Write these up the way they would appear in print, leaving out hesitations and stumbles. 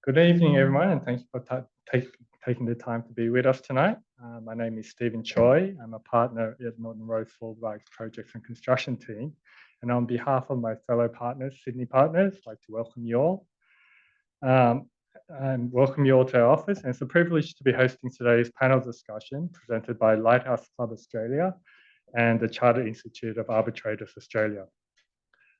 Good evening, everyone, and thank you for taking the time to be with us tonight. My name is Stephen Choi. I'm a partner at Norton Rose Fulbright Projects and Construction team. And on behalf of my fellow partners, Sydney partners, I'd like to welcome you all. And welcome you all to our office. And it's a privilege to be hosting today's panel discussion presented by Lighthouse Club Australia and the Chartered Institute of Arbitrators Australia.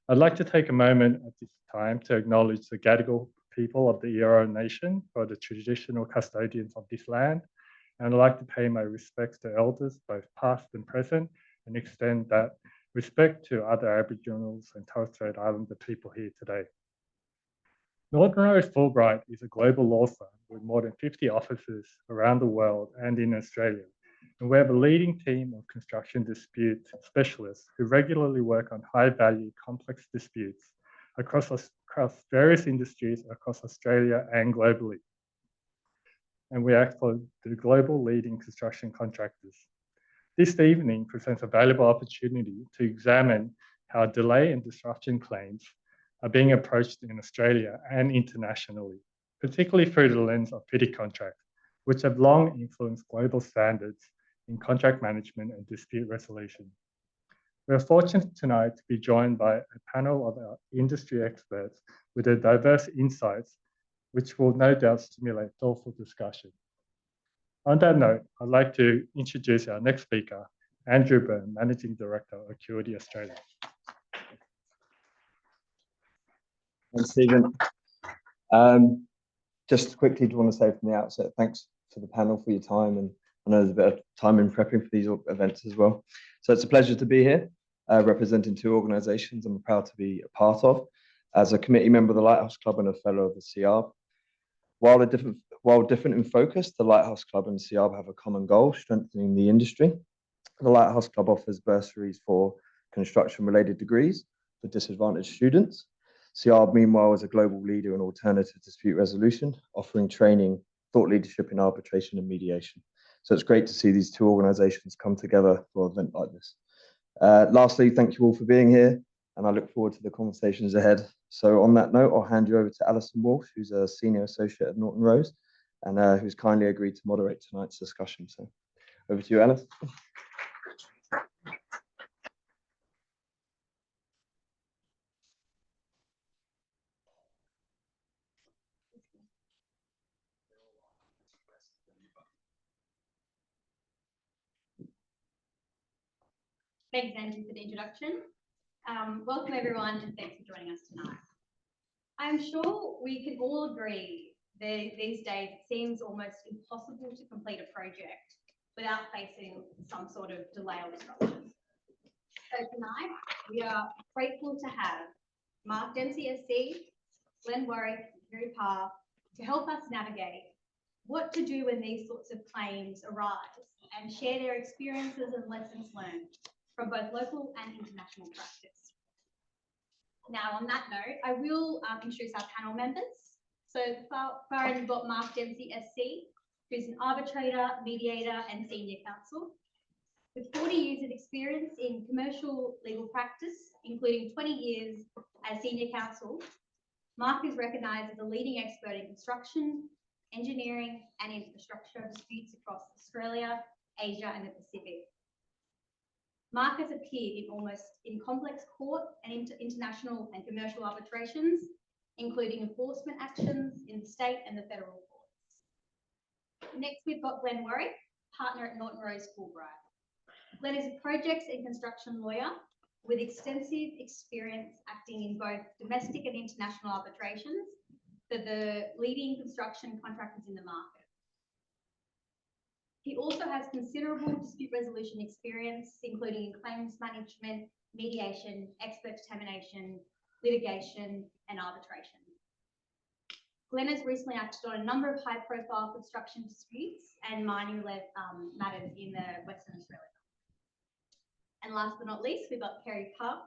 I'd like to take a moment at this time to acknowledge the Gadigal people of the Eora Nation for the traditional custodians of this land. And I'd like to pay my respects to elders, both past and present, and extend that respect to other Aboriginals and Torres Strait Islander people here today. Norton Rose Fulbright is a global law firm with more than 50 offices around the world and in Australia. And we have a leading team of construction dispute specialists who regularly work on high-value, complex disputes across various industries across Australia and globally. And we act for the global leading construction contractors. This evening presents a valuable opportunity to examine how delay and disruption claims are being approached in Australia and internationally, particularly through the lens of FIDIC contracts, which have long influenced global standards in contract management and dispute resolution. We are fortunate tonight to be joined by a panel of our industry experts with their diverse insights, which will no doubt stimulate thoughtful discussion. On that note, I'd like to introduce our next speaker, Andrew Byrne, Managing Director of Acuity Australia. Thanks, Stephen. Just quickly, do want to say from the outset, thanks to the panel for your time, and I know there's a bit of time in prepping for these events as well. So it's a pleasure to be here, representing two organisations I'm proud to be a part of, as a committee member of the Lighthouse Club and a fellow of the CIARB. While different in focus, the Lighthouse Club and CIARB have a common goal: strengthening the industry. The Lighthouse Club offers bursaries for construction-related degrees for disadvantaged students. CIARB, meanwhile, is a global leader in alternative dispute resolution, offering training, thought leadership in arbitration and mediation. So it's great to see these two organisations come together for an event like this. Lastly, thank you all for being here, and I look forward to the conversations ahead. So on that note, I'll hand you over to Alison Walsh, who's a Senior Associate at Norton Rose, and who's kindly agreed to moderate tonight's discussion. So over to you, Alice. Thanks, Andrew, for the introduction. Welcome, everyone, and thanks for joining us tonight. I'm sure we can all agree that these days it seems almost impossible to complete a project without facing some sort of delay or disruption. So tonight, we are grateful to have Mark Dempsey SC, Glenn Warwick, Gary Parr, to help us navigate what to do when these sorts of claims arise and share their experiences and lessons learned from both local and international practice. Now, on that note, I will introduce our panel members. So far end, we've got Mark Dempsey SC, who's an arbitrator, mediator, and senior counsel. With 40 years of experience in commercial legal practice, including 20 years as senior counsel, Mark is recognised as a leading expert in construction, engineering, and infrastructure disputes across Australia, Asia, and the Pacific. Mark has appeared in complex court and international and commercial arbitrations, including enforcement actions in the state and the federal courts. Next, we've got Glenn Warwick, partner at Norton Rose Fulbright. Glenn is a projects and construction lawyer with extensive experience acting in both domestic and international arbitrations for the leading construction contractors in the market. He also has considerable dispute resolution experience, including in claims management, mediation, expert determination, litigation, and arbitration. Glenn has recently acted on a number of high-profile construction disputes and mining-led matters in Western Australia. And last but not least, we've got Kerry Parr.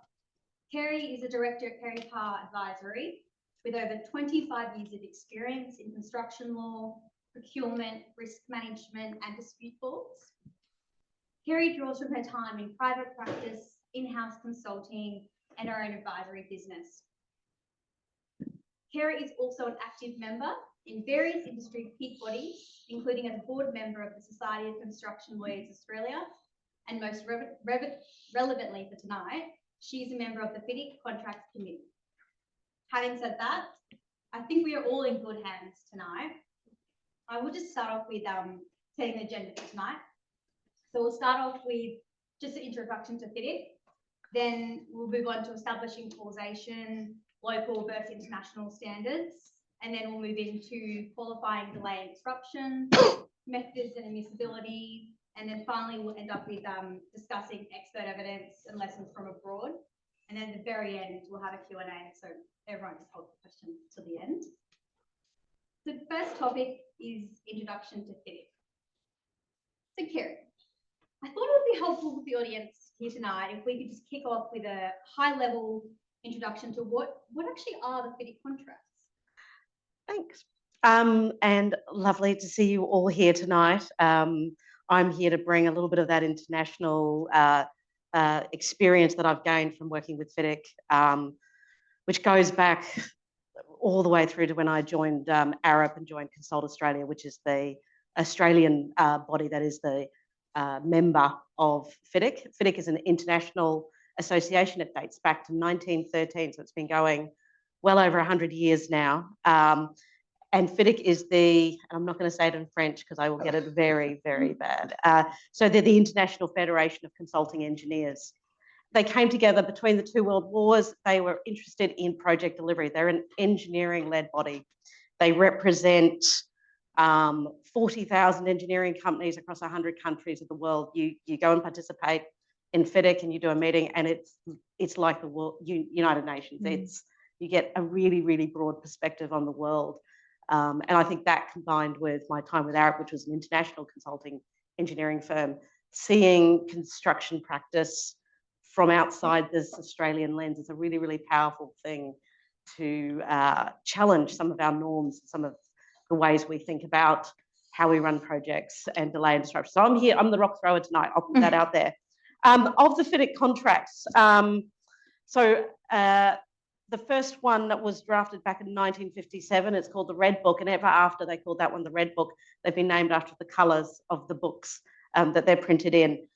Kerry is a director at Kerry Parr Advisory with over 25 years of experience in construction law, procurement, risk management, and dispute courts. Kerry draws from her time in private practice, in-house consulting, and her own advisory business. Kerry is also an active member in various industry peak bodies, including as a board member of the Society of Construction Lawyers Australia, and most relevantly for tonight, she is a member of the FIDIC Contracts Committee. Having said that, I think we are all in good hands tonight. I will just start off with setting the agenda for tonight. So we'll start off with just an introduction to FIDIC. Then we'll move on to establishing causation, local versus international standards. And then we'll move into qualifying delay and disruption, methods and admissibility. And then finally, we'll end up with discussing expert evidence and lessons from abroad. And then at the very end, we'll have a Q&A. So everyone just hold the questions till the end. The first topic is introduction to FIDIC. So Kieran, I thought it would be helpful for the audience here tonight if we could just kick off with a high-level introduction to what actually are the FIDIC contracts. Thanks. And lovely to see you all here tonight. I'm here to bring a little bit of that international experience that I've gained from working with FIDIC, which goes back all the way through to when I joined ARIP and joined Consult Australia, which is the Australian body that is the member of FIDIC. FIDIC is an international association. It dates back to 1913, so it's been going well over 100 years now. And FIDIC is I'm not going to say it in French because I will get it very, very bad. So they're the International Federation of Consulting Engineers. They came together between the two world wars. They were interested in project delivery. They're an engineering-led body. They represent 40,000 engineering companies across 100 countries of the world. You go and participate in FIDIC and you do a meeting, and it's like the world, United Nations. You get a really, really broad perspective on the world. And I think that combined with my time with ARIP, which was an international consulting engineering firm, seeing construction practice from outside this Australian lens is a really, really powerful thing to challenge some of our norms, some of the ways we think about how we run projects and delay and disruption. So I'm here, I'm the rock thrower tonight. I'll put that out there. Of the FIDIC contracts, the first one that was drafted back in 1957, it's called the Red Book, and ever after they called that one the Red Book, they've been named after the colours of the books that they're printed in.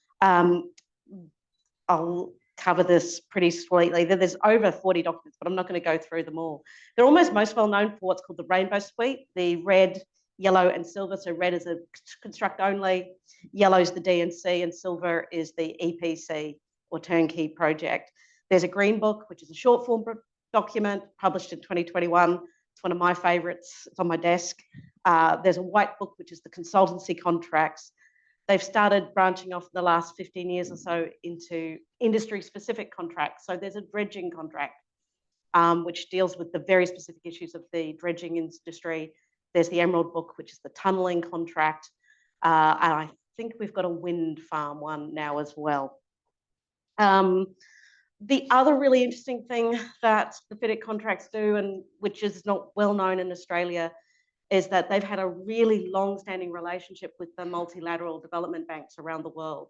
I'll cover this pretty sweetly. There's over 40 documents, but I'm not going to go through them all. They're almost most well known for what's called the Rainbow Suite, the red, yellow and silver. So red is a construct only, yellow is the D&C, and silver is the EPC or turnkey project. There's a Green Book, which is a short form document published in 2021. It's one of my favourites. It's on my desk. There's a White Book, which is the consultancy contracts. They've started branching off in the last 15 years or so into industry-specific contracts. So there's a dredging contract, which deals with the very specific issues of the dredging industry. There's the Emerald Book, which is the tunnelling contract. And I think we've got a wind farm one now as well. The other really interesting thing that the FIDIC contracts do, and which is not well known in Australia, is that they've had a really long-standing relationship with the multilateral development banks around the world,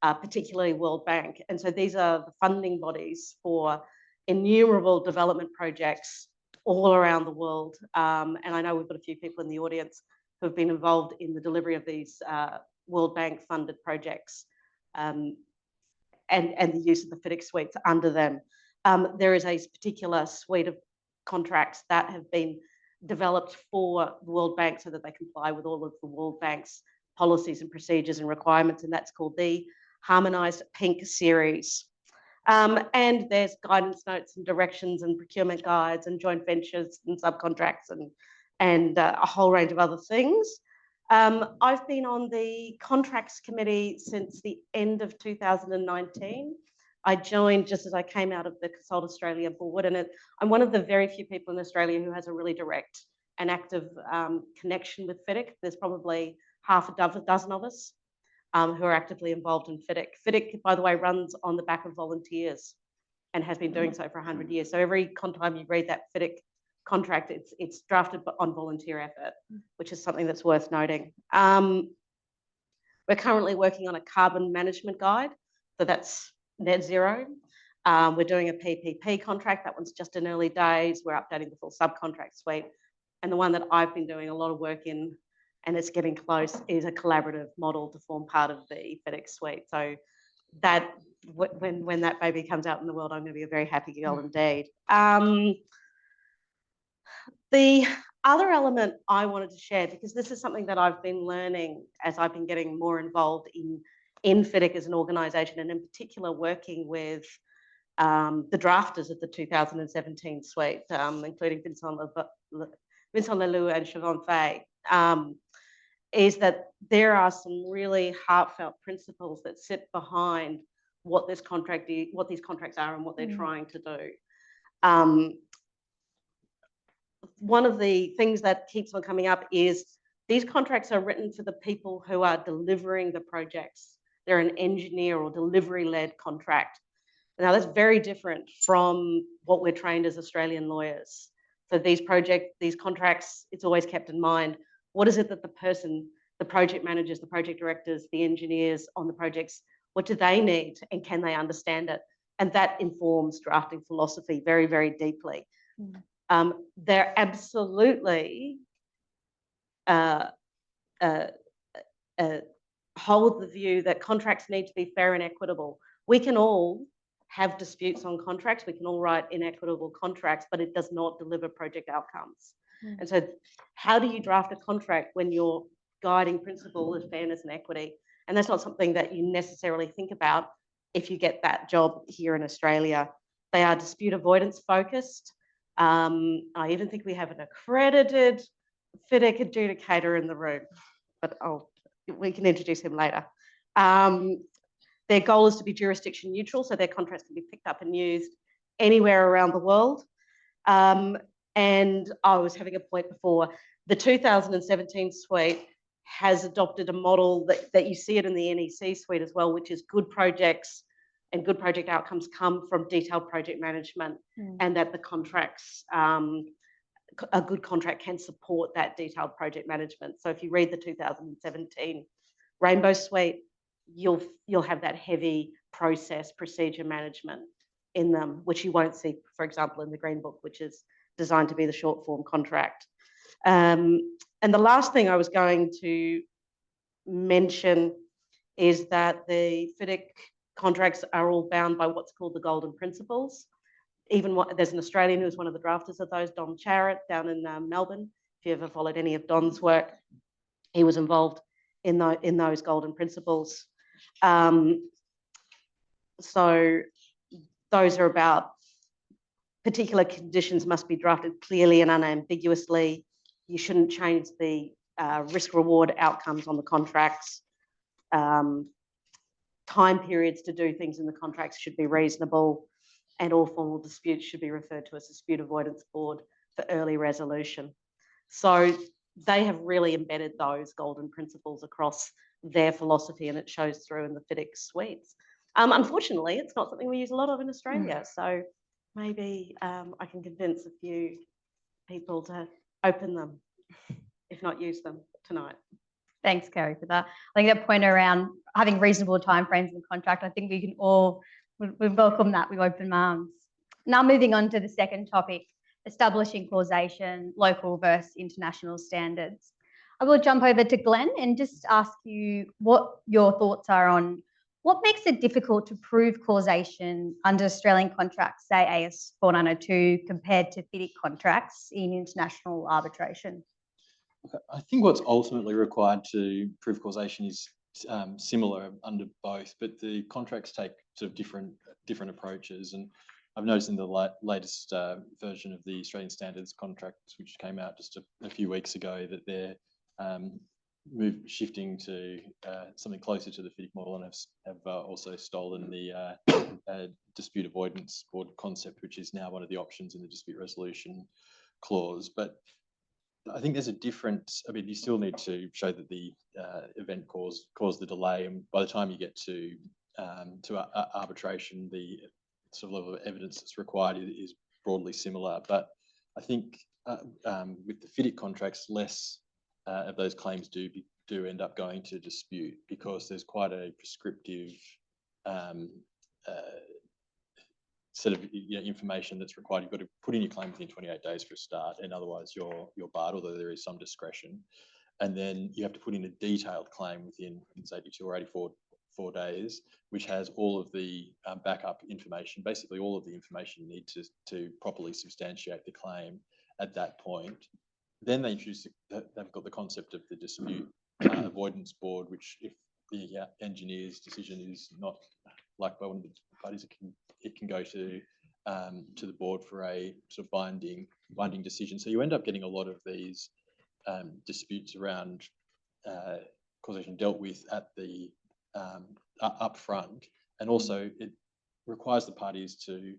particularly World Bank. And so these are the funding bodies for innumerable development projects all around the world. And I know we've got a few people in the audience who have been involved in the delivery of these World Bank funded projects and the use of the FIDIC suites under them. There is a particular suite of contracts that have been developed for the World Bank so that they comply with all of the World Bank's policies and procedures and requirements, and that's called the Harmonised Pink Series. And there's guidance notes and directions and procurement guides and joint ventures and subcontracts and a whole range of other things. I've been on the contracts committee since the end of 2019. I joined just as I came out of the Consult Australia board, and I'm one of the very few people in Australia who has a really direct and active connection with FIDIC. There's probably half a dozen of us who are actively involved in FIDIC. FIDIC, by the way, runs on the back of volunteers and has been doing so for 100 years. So every time you read that FIDIC contract, it's drafted on volunteer effort, which is something that's worth noting. We're currently working on a carbon management guide, so that's net zero. We're doing a PPP contract. That one's just in early days. We're updating the full subcontract suite. And the one that I've been doing a lot of work in, and it's getting close, is a collaborative model to form part of the FIDIC suite. So that when that baby comes out in the world, I'm going to be a very happy girl indeed. The other element I wanted to share, because this is something that I've been learning as I've been getting more involved in FIDIC as an organisation, and in particular working with the drafters of the 2017 suite, including Vincent Leloup and Siobhan Fay, is that there are some really heartfelt principles that sit behind what this contract is, what these contracts are, and what they're trying to do. One of the things that keeps on coming up is these contracts are written for the people who are delivering the projects. They're an engineer or delivery-led contract. Now, that's very different from what we're trained as Australian lawyers. So these contracts, it's always kept in mind, what is it that the project managers, the project directors, the engineers on the projects, what do they need and can they understand it? And that informs drafting philosophy very, very deeply. They're absolutely hold the view that contracts need to be fair and equitable. We can all have disputes on contracts, we can all write inequitable contracts, but it does not deliver project outcomes. And so how do you draft a contract when your guiding principle is fairness and equity? And that's not something that you necessarily think about if you get that job here in Australia. They are dispute avoidance focused. I even think we have an accredited FIDIC adjudicator in the room, but we can introduce him later. Their goal is to be jurisdiction neutral, so their contracts can be picked up and used anywhere around the world. And I was having a point before, the 2017 suite has adopted a model that you see it in the NEC suite as well, which is good projects and good project outcomes come from detailed project management, and that the contracts, a good contract can support that detailed project management. So if you read the 2017 Rainbow Suite, you'll have that heavy process procedure management in them, which you won't see, for example, in the Green Book, which is designed to be the short form contract. And the last thing I was going to mention is that the FIDIC contracts are all bound by what's called the golden principles. There's an Australian who's one of the drafters of those, Don Charrett, down in Melbourne. If you ever followed any of Don's work, he was involved in those golden principles. So those are about particular conditions must be drafted clearly and unambiguously. You shouldn't change the risk-reward outcomes on the contracts. Time periods to do things in the contracts should be reasonable, and all formal disputes should be referred to as dispute avoidance board for early resolution. So they have really embedded those golden principles across their philosophy, and it shows through in the FIDIC suites. Unfortunately, it's not something we use a lot of in Australia, so maybe I can convince a few people to open them, if not use them tonight. Thanks, Kerry, for that. I think that point around having reasonable timeframes in the contract, I think we can all we welcome that with open arms. Now moving on to the second topic, establishing causation, local versus international standards. I will jump over to Glenn and just ask you what your thoughts are on what makes it difficult to prove causation under Australian contracts, say AS 4902, compared to FIDIC contracts in international arbitration? I think what's ultimately required to prove causation is similar under both, but the contracts take sort of different approaches. And I've noticed in the latest version of the Australian Standards contracts, which came out just a few weeks ago, that they're shifting to something closer to the FIDIC model, and have also stolen the dispute avoidance board concept, which is now one of the options in the dispute resolution clause. But I think there's a difference. I mean, you still need to show that the event caused the delay, and by the time you get to arbitration, the sort of level of evidence that's required is broadly similar. But I think with the FIDIC contracts, less of those claims do end up going to dispute, because there's quite a prescriptive set of information that's required. You've got to put in your claim within 28 days for a start, and otherwise you're barred, although there is some discretion. And then you have to put in a detailed claim within 82 or 84 days, which has all of the backup information, basically all of the information you need to properly substantiate the claim at that point. Then they introduce, they've got the concept of the dispute avoidance board, which if the engineer's decision is not liked by one of the parties, it can go to the board for a sort of binding decision. So you end up getting a lot of these disputes around causation dealt with at the up front, and also it requires the parties to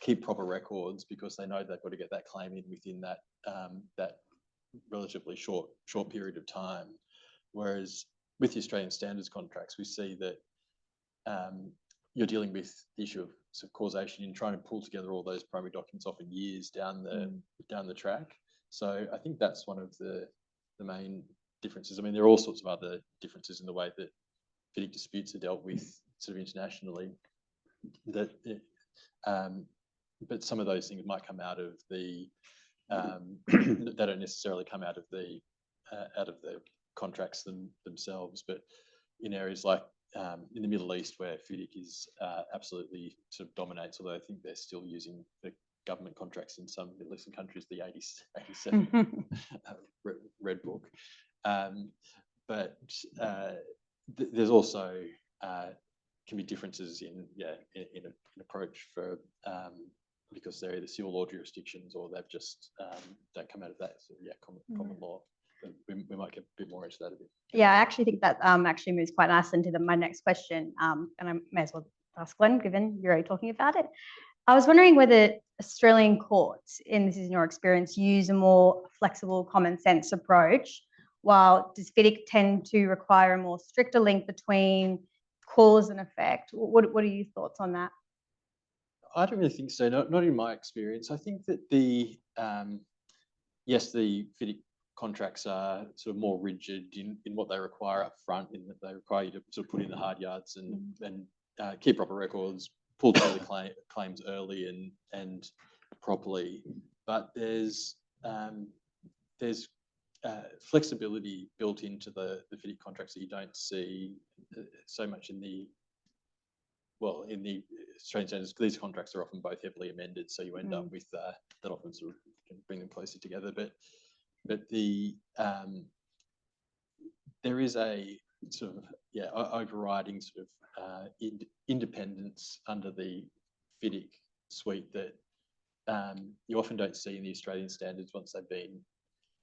keep proper records because they know they've got to get that claim in within that that relatively short period of time. Whereas with the Australian standards contracts, we see that you're dealing with the issue of sort of causation in trying to pull together all those primary documents often years down the track. So I think that's one of the main differences. I mean, there are all sorts of other differences in the way that FIDIC disputes are dealt with sort of internationally. But some of those things might come out of the they don't necessarily come out of the contracts themselves, but in areas like in the Middle East, where FIDIC is absolutely sort of dominates, although I think they're still using the government contracts in some Middle Eastern countries, the 87 Red Book. But there's also can be differences in approach for because they're either civil law jurisdictions or they've just don't come out of that sort of common law. But we might get a bit more into that a bit. Yeah, I actually think that actually moves quite nicely into my next question, and I may as well ask Glenn, given you're already talking about it. I was wondering whether Australian courts, and this is in your experience, use a more flexible, common sense approach, while does FIDIC tend to require a more stricter link between cause and effect? What are your thoughts on that? I don't really think so. Not in my experience. I think that the yes, the FIDIC contracts are sort of more rigid in what they require up front, in that they require you to sort of put in the hard yards and keep proper records, pull together claims early and properly. But there's flexibility built into the FIDIC contracts that you don't see so much in the Australian standards. These contracts are often both heavily amended, so you end up with that often sort of can bring them closer together. But the there is a sort of overriding sort of independence under the FIDIC suite that you often don't see in the Australian standards once they've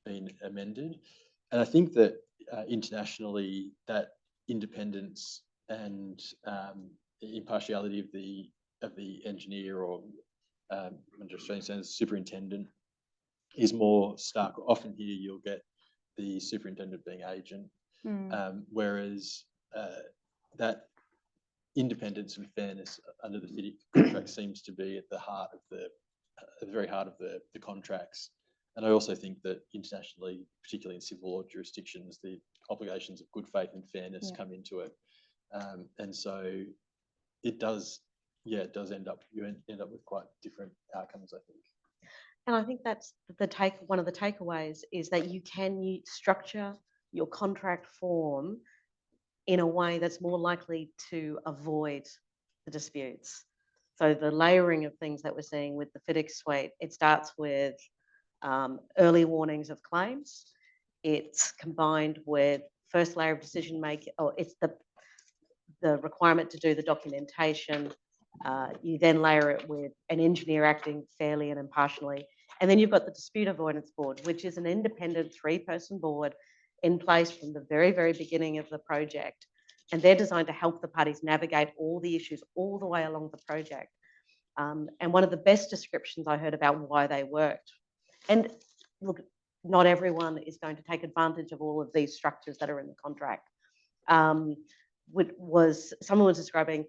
been amended. And I think that internationally, that independence and impartiality of the engineer or under Australian standards superintendent is more stark. Often here you'll get the superintendent being agent, whereas that independence and fairness under the FIDIC contract seems to be at the very heart of the contracts. And I also think that internationally, particularly in civil law jurisdictions, the obligations of good faith and fairness come into it, and so it does end up with quite different outcomes, I think. And I think that's one of the takeaways is that you can structure your contract form in a way that's more likely to avoid the disputes. So the layering of things that we're seeing with the FIDIC suite, it starts with early warnings of claims. It's combined with first layer of decision making, or it's the requirement to do the documentation. You then layer it with an engineer acting fairly and impartially. And then you've got the dispute avoidance board, which is an independent 3-person board in place from the very, very beginning of the project. And they're designed to help the parties navigate all the issues all the way along the project. And one of the best descriptions I heard about why they worked. And look, not everyone is going to take advantage of all of these structures that are in the contract. Someone was describing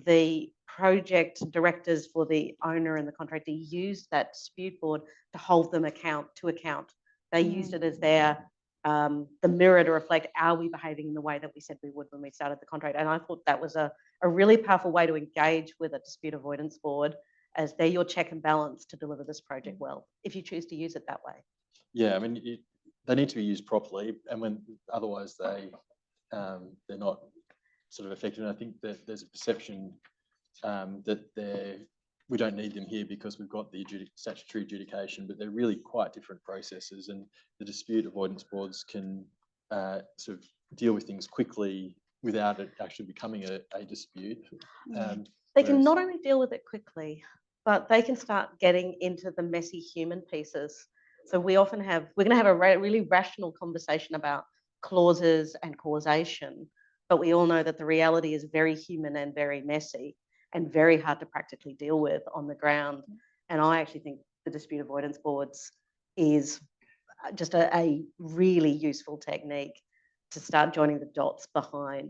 the project directors for the owner and the contractor used that dispute board to hold them to account. They used it as their the mirror to reflect, are we behaving in the way that we said we would when we started the contract? And I thought that was a really powerful way to engage with a dispute avoidance board as they're your check and balance to deliver this project well, if you choose to use it that way. Yeah, I mean, they need to be used properly, and when otherwise they're not sort of effective. And I think that there's a perception that we don't need them here because we've got the statutory adjudication, but they're really quite different processes, and the dispute avoidance boards can sort of deal with things quickly without it actually becoming a dispute. They can not only deal with it quickly, but they can start getting into the messy human pieces. So we're going to have a really rational conversation about clauses and causation, but we all know that the reality is very human and very messy and very hard to practically deal with on the ground. And I actually think the dispute avoidance boards is just a really useful technique to start joining the dots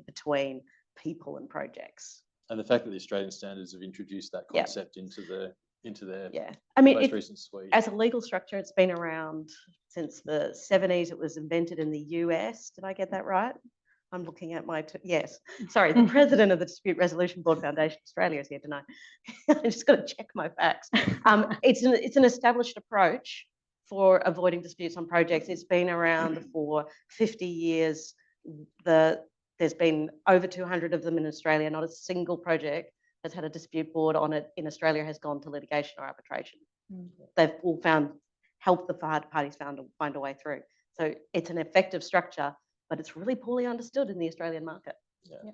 between people and projects. And the fact that the Australian standards have introduced that concept into their I mean, most recent suite. As a legal structure, it's been around since the 70s. It was invented in the US. Did I get that right? I'm looking at yes. Sorry, the president of the Dispute Resolution Board Foundation Australia is here tonight. I just got to check my facts. It's an established approach for avoiding disputes on projects. It's been around for 50 years. There's been over 200 of them in Australia. Not a single project that's had a dispute board on it in Australia has gone to litigation or arbitration. They've all helped the parties find a way through. So it's an effective structure, but it's really poorly understood in the Australian market. Yeah.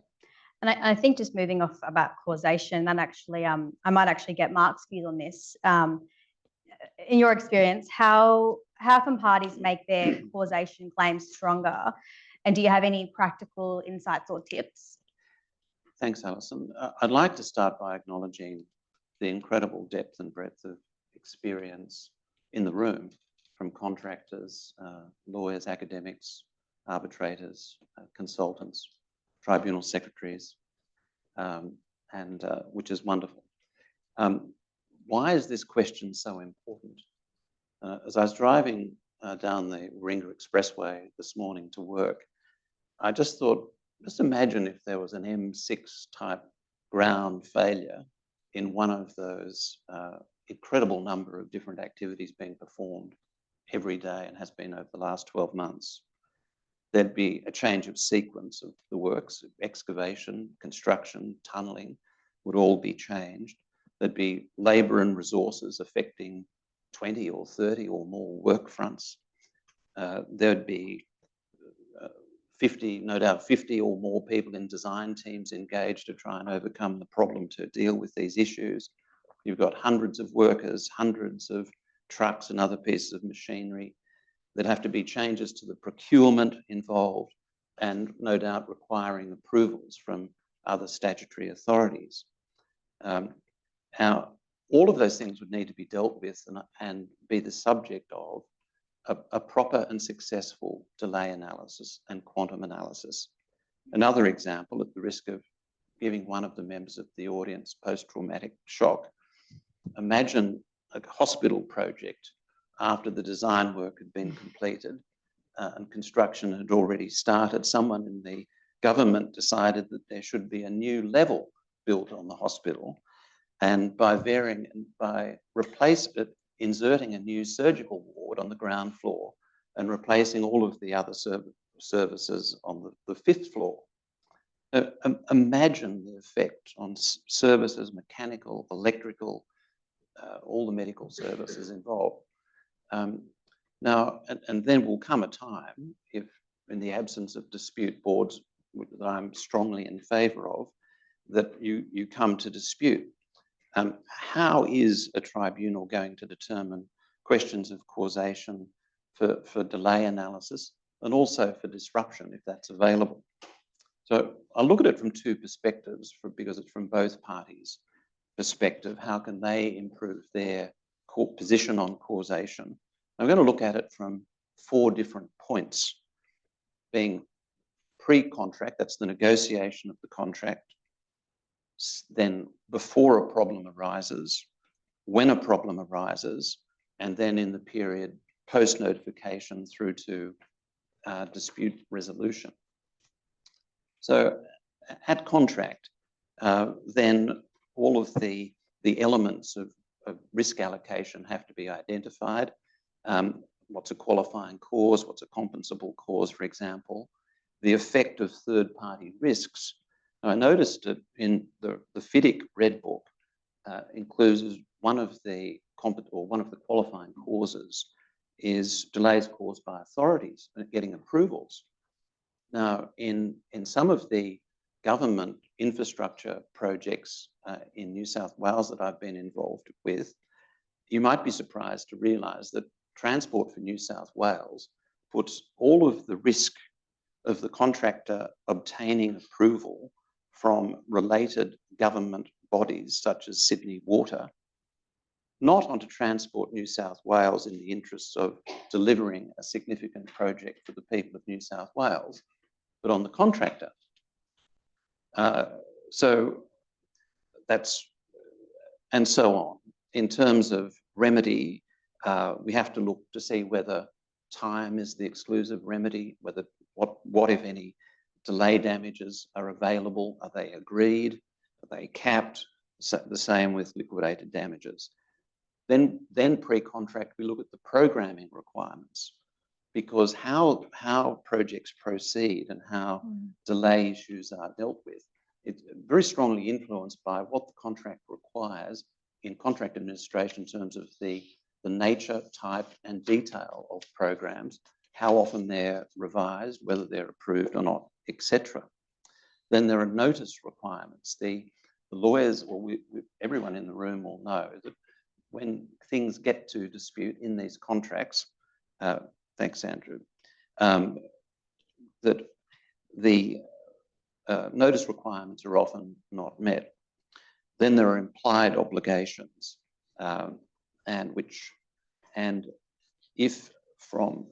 And I think just moving off about causation, and actually, I might actually get Mark's views on this. In your experience, how can parties make their causation claims stronger? And do you have any practical insights or tips? Thanks, Alison. I'd like to start by acknowledging the incredible depth and breadth of experience in the room from contractors, lawyers, academics, arbitrators, consultants, tribunal secretaries, and which is wonderful. Why is this question so important? As I was driving down the Warringah Expressway this morning to work, I just thought, just imagine if there was an M6 type ground failure in one of those incredible number of different activities being performed every day and has been over the last 12 months. There'd be a change of sequence of the works, excavation, construction, tunnelling would all be changed. There'd be labour and resources affecting 20 or 30 or more work fronts. There'd be 50 or more people in design teams engaged to try and overcome the problem to deal with these issues. You've got hundreds of workers, hundreds of trucks and other pieces of machinery. There'd have to be changes to the procurement involved and no doubt requiring approvals from other statutory authorities. Now, all of those things would need to be dealt with and be the subject of a proper and successful delay analysis and quantum analysis. Another example, at the risk of giving one of the members of the audience post-traumatic shock, imagine a hospital project after the design work had been completed and construction had already started. Someone in the government decided that there should be a new level built on the hospital, and by inserting a new surgical ward on the ground floor and replacing all of the other services on the 5th floor. Imagine the effect on services, mechanical, electrical, all the medical services involved. Now, and then will come a time, if in the absence of dispute boards that I'm strongly in favour of, that you come to dispute. How is a tribunal going to determine questions of causation for delay analysis and also for disruption, if that's available? So I look at it from two perspectives, because it's from both parties' perspective. How can they improve their position on causation? I'm going to look at it from 4 different points, being pre-contract, that's the negotiation of the contract, then before a problem arises, when a problem arises, and then in the period post-notification through to dispute resolution. So at contract, then all of the elements of risk allocation have to be identified. What's a qualifying cause? What's a compensable cause, for example? The effect of third-party risks. Now, I noticed that in the FIDIC Red Book includes one of the qualifying causes is delays caused by authorities getting approvals. Now, in some of the government infrastructure projects in New South Wales that I've been involved with, you might be surprised to realise that Transport for New South Wales puts all of the risk of the contractor obtaining approval from related government bodies such as Sydney Water, not onto Transport New South Wales in the interests of delivering a significant project for the people of New South Wales, but on the contractor. So that's, and so on. In terms of remedy, we have to look to see whether time is the exclusive remedy, whether what if any delay damages are available, are they agreed, are they capped, the same with liquidated damages. Then pre-contract, we look at the programming requirements, because how projects proceed and how delay issues are dealt with, it's very strongly influenced by what the contract requires in contract administration in terms of the nature, type and detail of programs, how often they're revised, whether they're approved or not, etc. Then there are notice requirements. The lawyers, or everyone in the room will know that when things get to dispute in these contracts, thanks, Andrew, that the notice requirements are often not met. Then there are implied obligations, and if from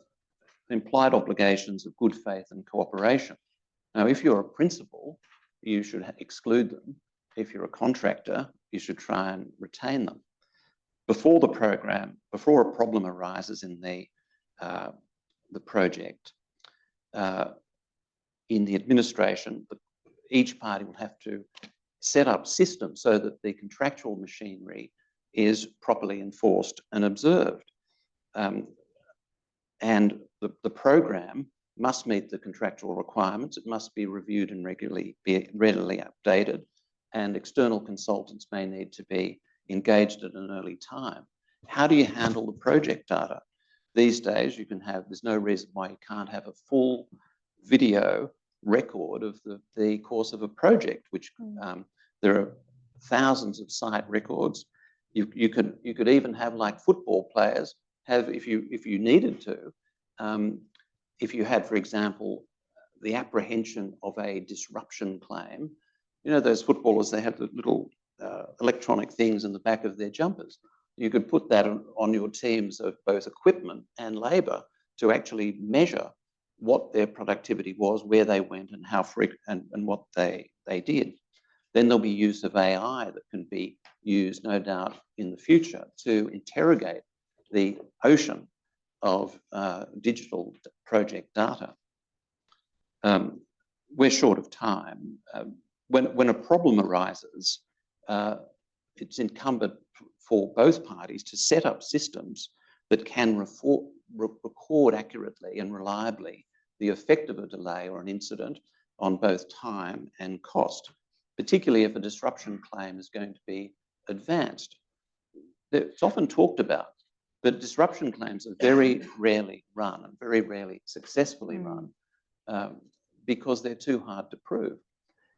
implied obligations of good faith and cooperation. Now, if you're a principal, you should exclude them. If you're a contractor, you should try and retain them. Before the program, before a problem arises in the project, in the administration, each party will have to set up systems so that the contractual machinery is properly enforced and observed. And the program must meet the contractual requirements. It must be reviewed and readily updated, and external consultants may need to be engaged at an early time. How do you handle the project data? These days, there's no reason why you can't have a full video record of the course of a project, which there are thousands of site records. You could even have, like football players have, if you needed to, if you had, for example, the apprehension of a disruption claim. You know, those footballers, they have the little electronic things in the back of their jumpers. You could put that on your teams of both equipment and labour to actually measure what their productivity was, where they went, and how frequent and what they did. Then there'll be use of AI that can be used, no doubt, in the future to interrogate the ocean of digital project data. We're short of time. When a problem arises, it's incumbent for both parties to set up systems that can record accurately and reliably the effect of a delay or an incident on both time and cost, particularly if a disruption claim is going to be advanced. It's often talked about, but disruption claims are very rarely run and very rarely successfully run because they're too hard to prove.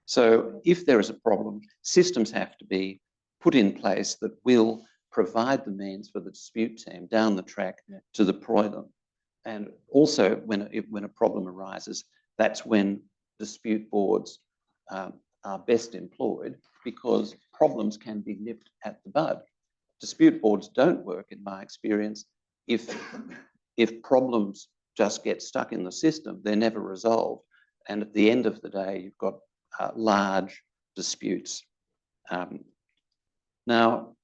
So if there is a problem, systems have to be put in place that will provide the means for the dispute team down the track to deploy them. And also, when a problem arises, that's when dispute boards are best employed, because problems can be nipped at the bud. Dispute boards don't work, in my experience, if problems just get stuck in the system, they're never resolved. And at the end of the day, you've got large disputes. Now,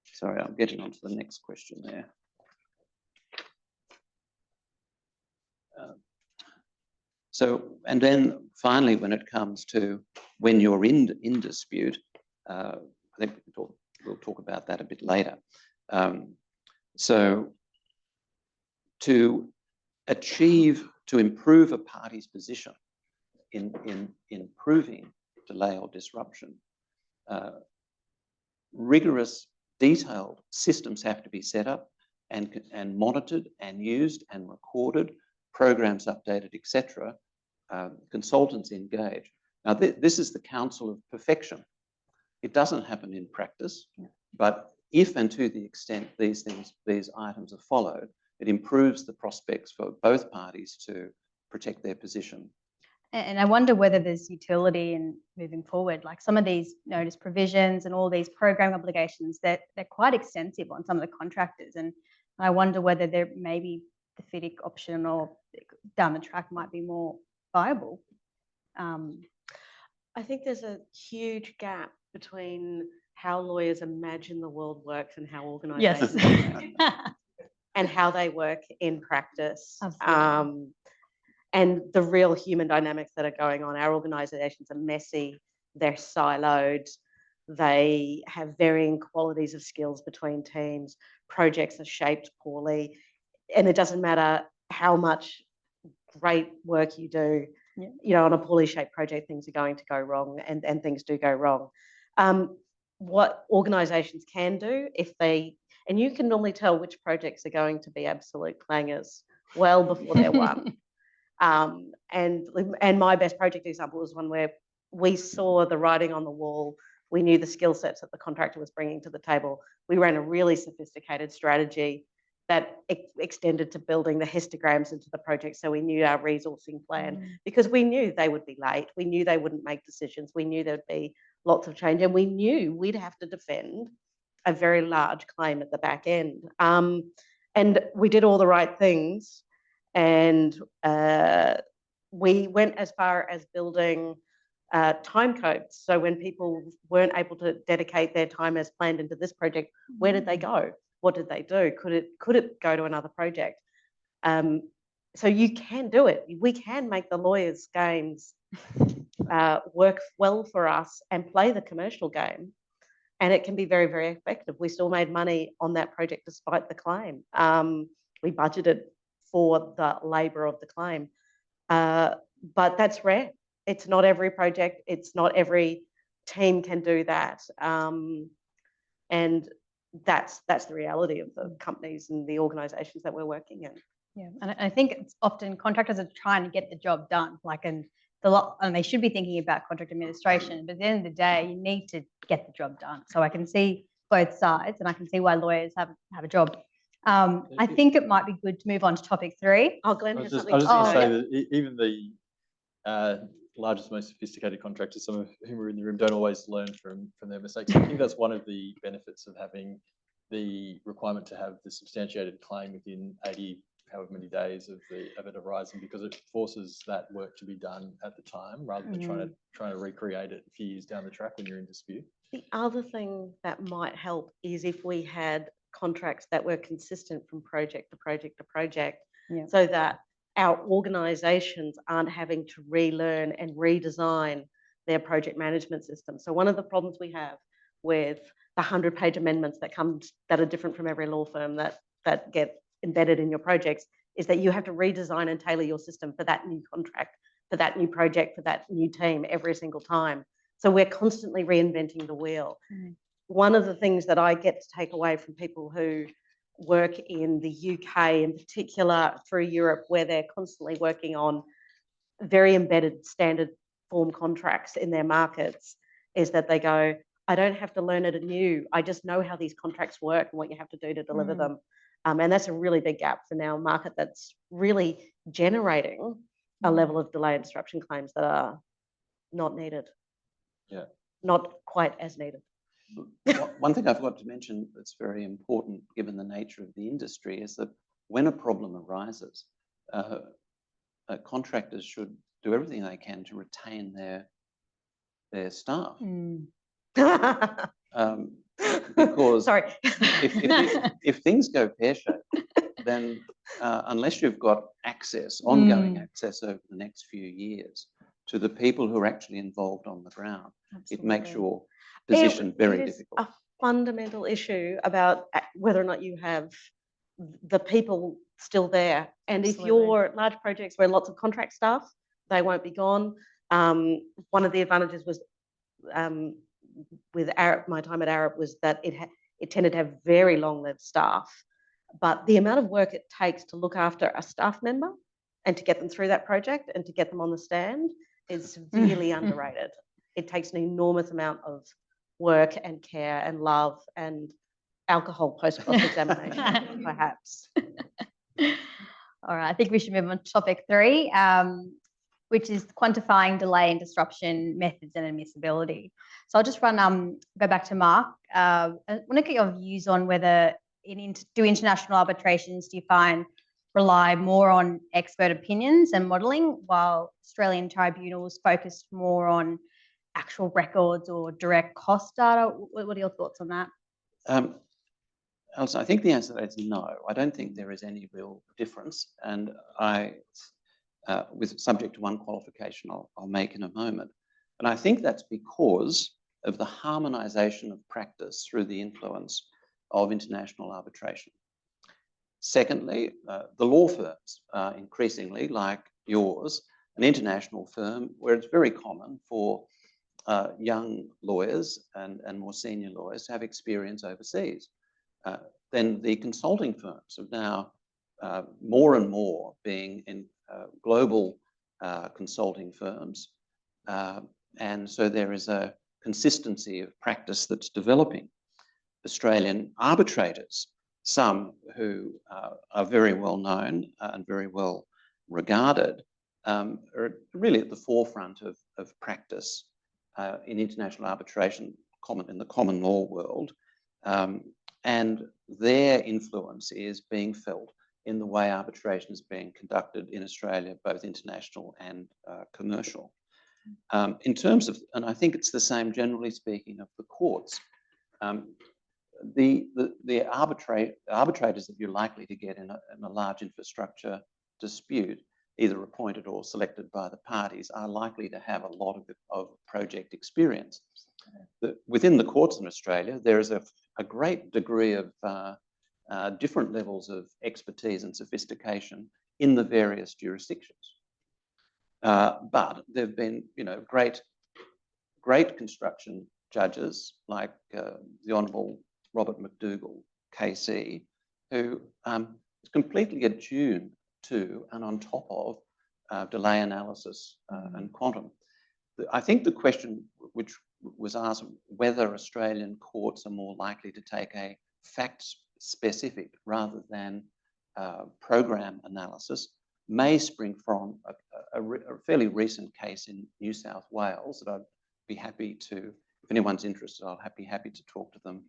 sorry, I'm getting on to the next question there. And then finally, when it comes to when you're in dispute, I think we'll talk about that a bit later. So to improve a party's position in improving delay or disruption, rigorous, detailed systems have to be set up and monitored and used and recorded, programs updated, etc. Consultants engaged. Now, this is the counsel of perfection. It doesn't happen in practice, but if and to the extent these items are followed, it improves the prospects for both parties to protect their position. And I wonder whether there's utility in moving forward, like some of these notice provisions and all these program obligations that they're quite extensive on some of the contractors. And I wonder whether there maybe the FIDIC option or down the track might be more viable. I think there's a huge gap between how lawyers imagine the world works and how organisations work, and how they work in practice. And the real human dynamics that are going on. Our organisations are messy, they're siloed, they have varying qualities of skills between teams, projects are shaped poorly, and it doesn't matter how much great work you do, you know, on a poorly shaped project, things are going to go wrong, and things do go wrong. What organisations can do, and you can normally tell which projects are going to be absolute clangers well before they're won. And my best project example was one where we saw the writing on the wall. We knew the skill sets that the contractor was bringing to the table. We ran a really sophisticated strategy that extended to building the histograms into the project. So we knew our resourcing plan, because we knew they would be late. We knew they wouldn't make decisions. We knew there'd be lots of change, and we knew we'd have to defend a very large claim at the back end. And we did all the right things. And we went as far as building time codes. So when people weren't able to dedicate their time as planned into this project, where did they go? What did they do? Could it go to another project? So you can do it. We can make the lawyers' games work well for us and play the commercial game. And it can be very, very effective. We still made money on that project despite the claim. We budgeted for the labour of the claim. But that's rare. It's not every project. It's not every team can do that. And that's the reality of the companies and the organisations that we're working in. Yeah, and I think it's often contractors are trying to get the job done, and they should be thinking about contract administration, but at the end of the day, you need to get the job done. So I can see both sides, and I can see why lawyers have a job. I think it might be good to move on to topic 3. Oh, Glenn has something I was to just going to say. say that even the largest, most sophisticated contractors, some of whom are in the room, don't always learn from their mistakes. I think that's one of the benefits of having the requirement to have the substantiated claim within 80, however many days of it arising, because it forces that work to be done at the time rather than trying to recreate it a few years down the track when you're in dispute. The other thing that might help is if we had contracts that were consistent from project to project to project, so that our organisations aren't having to relearn and redesign their project management system. So one of the problems we have with the 100-page amendments that are different from every law firm that get embedded in your projects is that you have to redesign and tailor your system for that new contract, for that new project, for that new team every single time. So we're constantly reinventing the wheel. One of the things that I get to take away from people who work in the UK, in particular through Europe, where they're constantly working on very embedded standard form contracts in their markets, is that they go, I don't have to learn it anew. I just know how these contracts work and what you have to do to deliver them. And that's a really big gap for now, a market that's really generating a level of delay and disruption claims that are not needed. Not quite as needed. One thing I forgot to mention that's very important, given the nature of the industry, is that when a problem arises, contractors should do everything they can to retain their staff. Because sorry, if things go pear-shaped, then unless you've got access, ongoing access over the next few years to the people who are actually involved on the ground. It makes Absolutely. your position very It is difficult. a fundamental issue about whether or not you have the people still there. And if Absolutely. you're large projects where lots of contract staff, they won't be gone. One of the advantages was with Arab, my time at Arab was that it tended to have very long-lived staff. But the amount of work it takes to look after a staff member and to get them through that project and to get them on the stand is severely underrated. It takes an enormous amount of work and care and love and alcohol post-cross-examination, perhaps. All right, I think we should move on to topic 3, which is quantifying delay and disruption methods and admissibility. So I'll just go back to Mark. I want to get your views on whether do international arbitrations, do you find, rely more on expert opinions and modelling, while Australian tribunals focused more on actual records or direct cost data? What are your thoughts on that? Alison, I think the answer to that is no. I don't think there is any real difference. And with subject to one qualification I'll make in a moment. And I think that's because of the harmonisation of practice through the influence of international arbitration. Secondly, the law firms are increasingly, like yours, an international firm where it's very common for young lawyers and more senior lawyers to have experience overseas. Then the consulting firms are now more and more being in global consulting firms. And so there is a consistency of practice that's developing. Australian arbitrators, some who are very well known and very well regarded, are really at the forefront of practice in international arbitration, in the common law world. And their influence is being felt in the way arbitration is being conducted in Australia, both international and commercial. In terms of, and I think it's the same generally speaking of the courts, the arbitrators that you're likely to get in a large infrastructure dispute, either appointed or selected by the parties, are likely to have a lot of project experience. Within the courts in Australia, there is a great degree of different levels of expertise and sophistication in the various jurisdictions. But there have been, great construction judges like the Honourable Robert McDougall, KC, who is completely attuned to and on top of delay analysis and quantum. I think the question which was asked, whether Australian courts are more likely to take a fact-specific rather than program analysis, may spring from a fairly recent case in New South Wales that I'd be happy to, if anyone's interested, I'll be happy to talk to them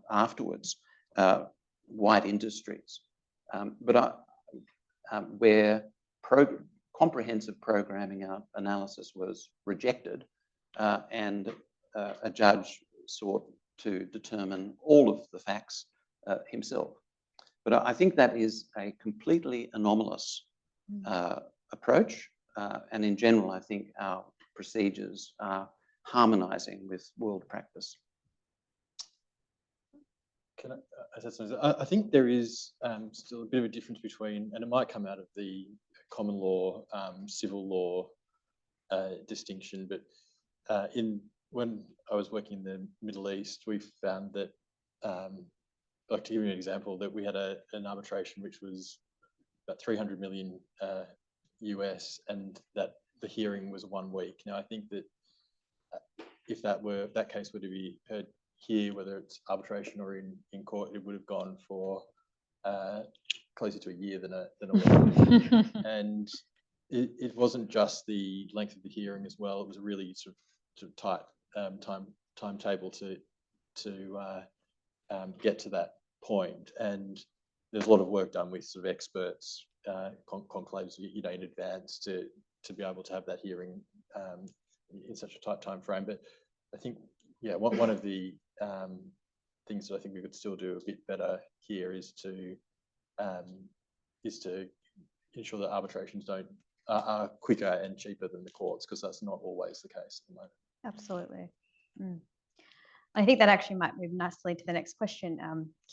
afterwards. White Industries, where comprehensive programming analysis was rejected, and a judge sought to determine all of the facts himself. But I think that is a completely anomalous approach, and in general, I think our procedures are harmonising with world practice. Can I say something? I think there is still a bit of a difference between, and it might come out of the common law, civil law distinction, but when I was working in the Middle East, we found that, like to give you an example, that we had an arbitration which was about 300 million US, and that the hearing was 1 week. Now, I think that if that case were to be heard here, whether it's arbitration or in court, it would have gone for closer to a year than a week. And it wasn't just the length of the hearing as well. It was a really sort of tight timetable to get to that point. And there's a lot of work done with sort of experts, conclaves, in advance to be able to have that hearing in such a tight time frame. But I think, one of the things that I think we could still do a bit better here is to ensure that arbitrations don't are quicker and cheaper than the courts, because that's not always the case at the moment. Absolutely. I think that actually might move nicely to the next question,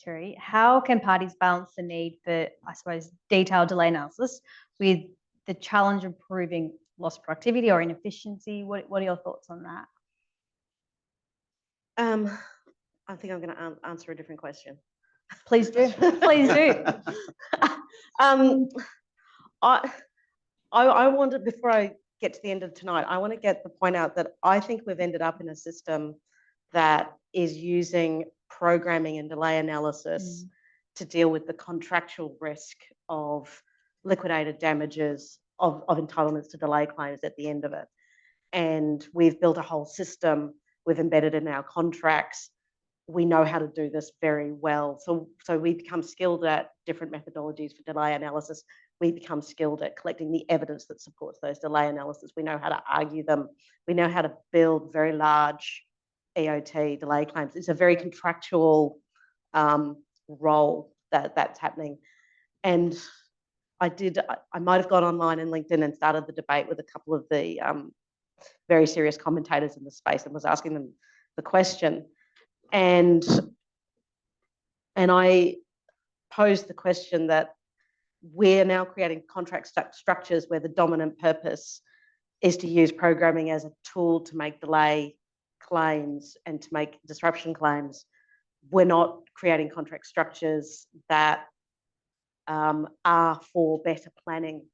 Kiri. How can parties balance the need for, I suppose, detailed delay analysis with the challenge of proving lost productivity or inefficiency? What are your thoughts on that? I think I'm going to answer a different question. Please do. Please do. I wanted, before I get to the end of tonight, I want to get the point out that I think we've ended up in a system that is using programming and delay analysis to deal with the contractual risk of liquidated damages of entitlements to delay claims at the end of it. And we've built a whole system, we've embedded in our contracts. We know how to do this very well. So we become skilled at different methodologies for delay analysis. We become skilled at collecting the evidence that supports those delay analysis. We know how to argue them. We know how to build very large EOT delay claims. It's a very contractual role that's happening. And I might have gone online and LinkedIn and started the debate with a couple of the very serious commentators in the space and was asking them the question. And I posed the question that we're now creating contract structures where the dominant purpose is to use programming as a tool to make delay claims and to make disruption claims. We're not creating contract structures that are for better planning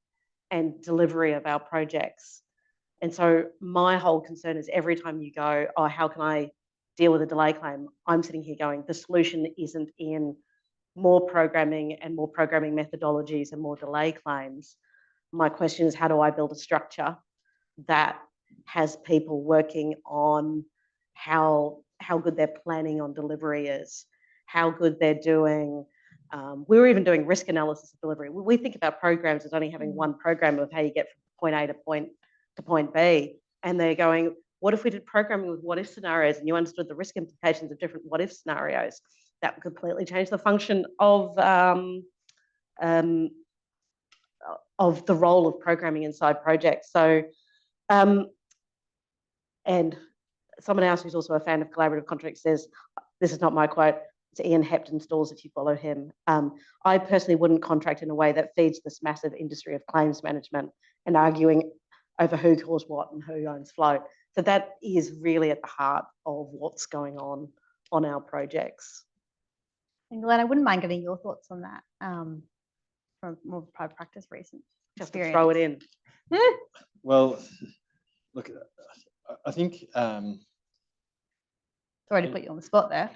and delivery of our projects. And so my whole concern is every time you go, oh, how can I deal with a delay claim? I'm sitting here going, the solution isn't in more programming and more programming methodologies and more delay claims. My question is, how do I build a structure that has people working on how good their planning on delivery is, how good they're doing. We were even doing risk analysis of delivery. We think about programs as only having one program of how you get from point A to point B. And they're going, what if we did programming with what if scenarios and you understood the risk implications of different what if scenarios? That would completely change the function of the role of programming inside projects. So, and someone else who's also a fan of collaborative contracts says, this is not my quote, it's Ian Hepton Stalls if you follow him. I personally wouldn't contract in a way that feeds this massive industry of claims management and arguing over who caused what and who owns float. So that is really at the heart of what's going on our projects. And Glenn, I wouldn't mind getting your thoughts on that from more of a private practice recent Just experience. to throw it in. Well, look, I think Sorry to put you on the spot there.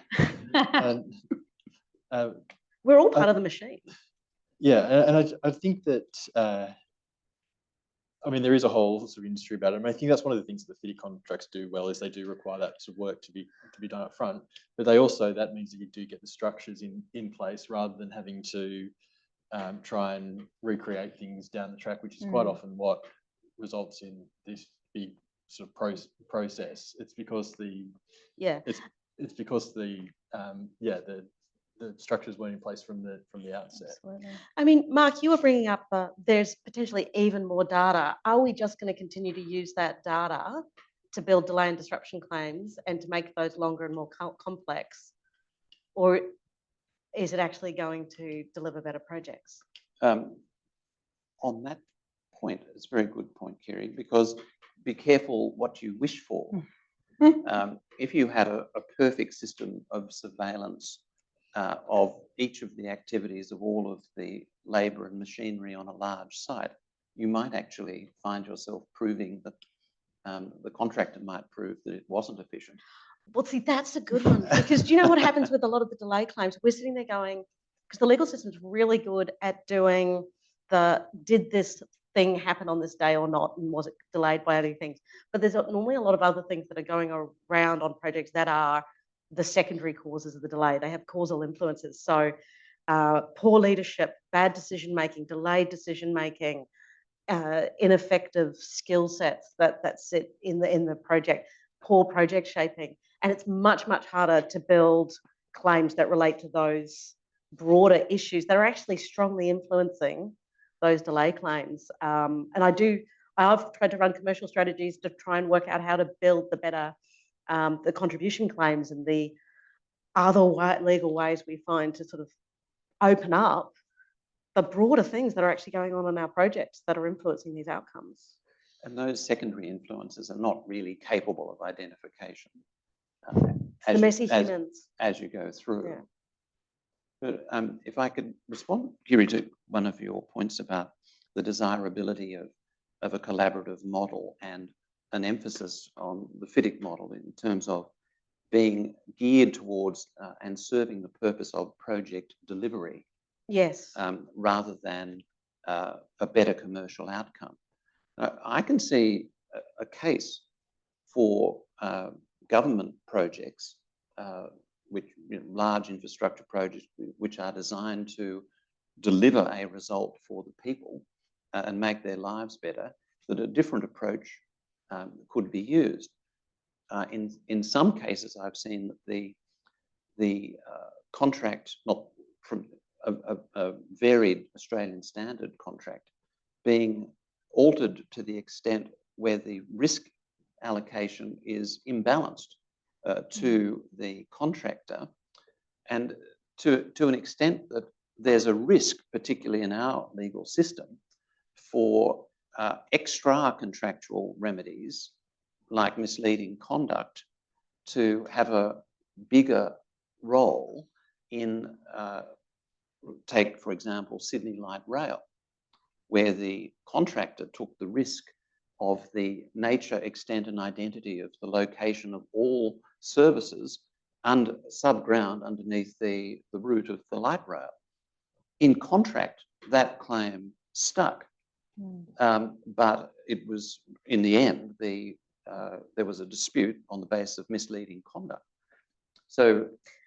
We're all part of the machine. Yeah, and I think that I mean, there is a whole sort of industry about it. I mean, I think that's one of the things that the FIDIC contracts do well is they do require that sort of work to be done up front. But they also, that means that you do get the structures in place rather than having to try and recreate things down the track, which is quite often what results in this big sort of process. It's because it's because the structures weren't in place from the outset. Absolutely. I mean, Mark, you were bringing up there's potentially even more data. Are we just going to continue to use that data to build delay and disruption claims and to make those longer and more complex? Or is it actually going to deliver better projects? On that point, it's a very good point, Kiri, because be careful what you wish for. If you had a perfect system of surveillance of each of the activities of all of the labour and machinery on a large site, you might actually find yourself proving that the contractor might prove that it wasn't efficient. Well, see, that's a good one, because do you know what happens with a lot of the delay claims? We're sitting there going, because the legal system's really good at doing did this thing happen on this day or not, and was it delayed by other things? But there's normally a lot of other things that are going around on projects that are the secondary causes of the delay. They have causal influences. So poor leadership, bad decision-making, delayed decision-making, ineffective skill sets that sit in the project, poor project shaping. And it's much, much harder to build claims that relate to those broader issues that are actually strongly influencing those delay claims. And I've tried to run commercial strategies to try and work out how to build the contribution claims and the other legal ways we find to sort of open up the broader things that are actually going on in our projects that are influencing these outcomes. And those secondary influences are not really capable of identification The messy humans. as you go through. Yeah. But if I could respond, Kiri, to one of your points about the desirability of a collaborative model and an emphasis on the FIDIC model in terms of being geared towards and serving the purpose of project delivery. Yes. Rather than a better commercial outcome. I can see a case for government projects, large infrastructure projects, which are designed to deliver a result for the people and make their lives better, that a different approach could be used. In some cases, I've seen that the contract, not from a varied Australian standard contract, being altered to the extent where the risk allocation is imbalanced to the contractor, and to an extent that there's a risk, particularly in our legal system, for extra contractual remedies like misleading conduct to have a bigger role in, take for example, Sydney Light Rail, where the contractor took the risk of the nature, extent and identity of the location of all services subground underneath the route of the light rail. In contract, that claim stuck, but it was, in the end, there was a dispute on the basis of misleading conduct. So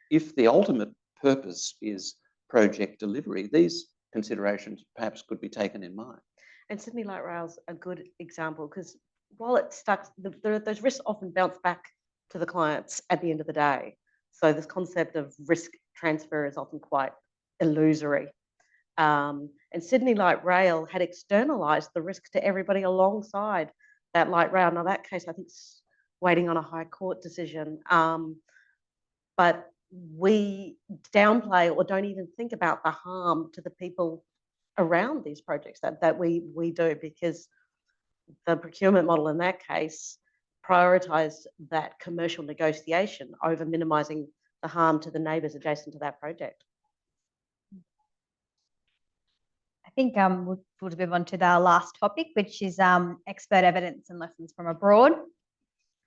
if the ultimate purpose is project delivery, these considerations perhaps could be taken in mind. And Sydney Light Rail's a good example, because while it's stuck, those risks often bounce back to the clients at the end of the day. So this concept of risk transfer is often quite illusory. And Sydney Light Rail had externalised the risk to everybody alongside that light rail. Now that case, I think, is waiting on a High Court decision. But we downplay or don't even think about the harm to the people around these projects that we do, because the procurement model in that case prioritised that commercial negotiation over minimising the harm to the neighbours adjacent to that project. I think we'll move on to our last topic, which is expert evidence and lessons from abroad.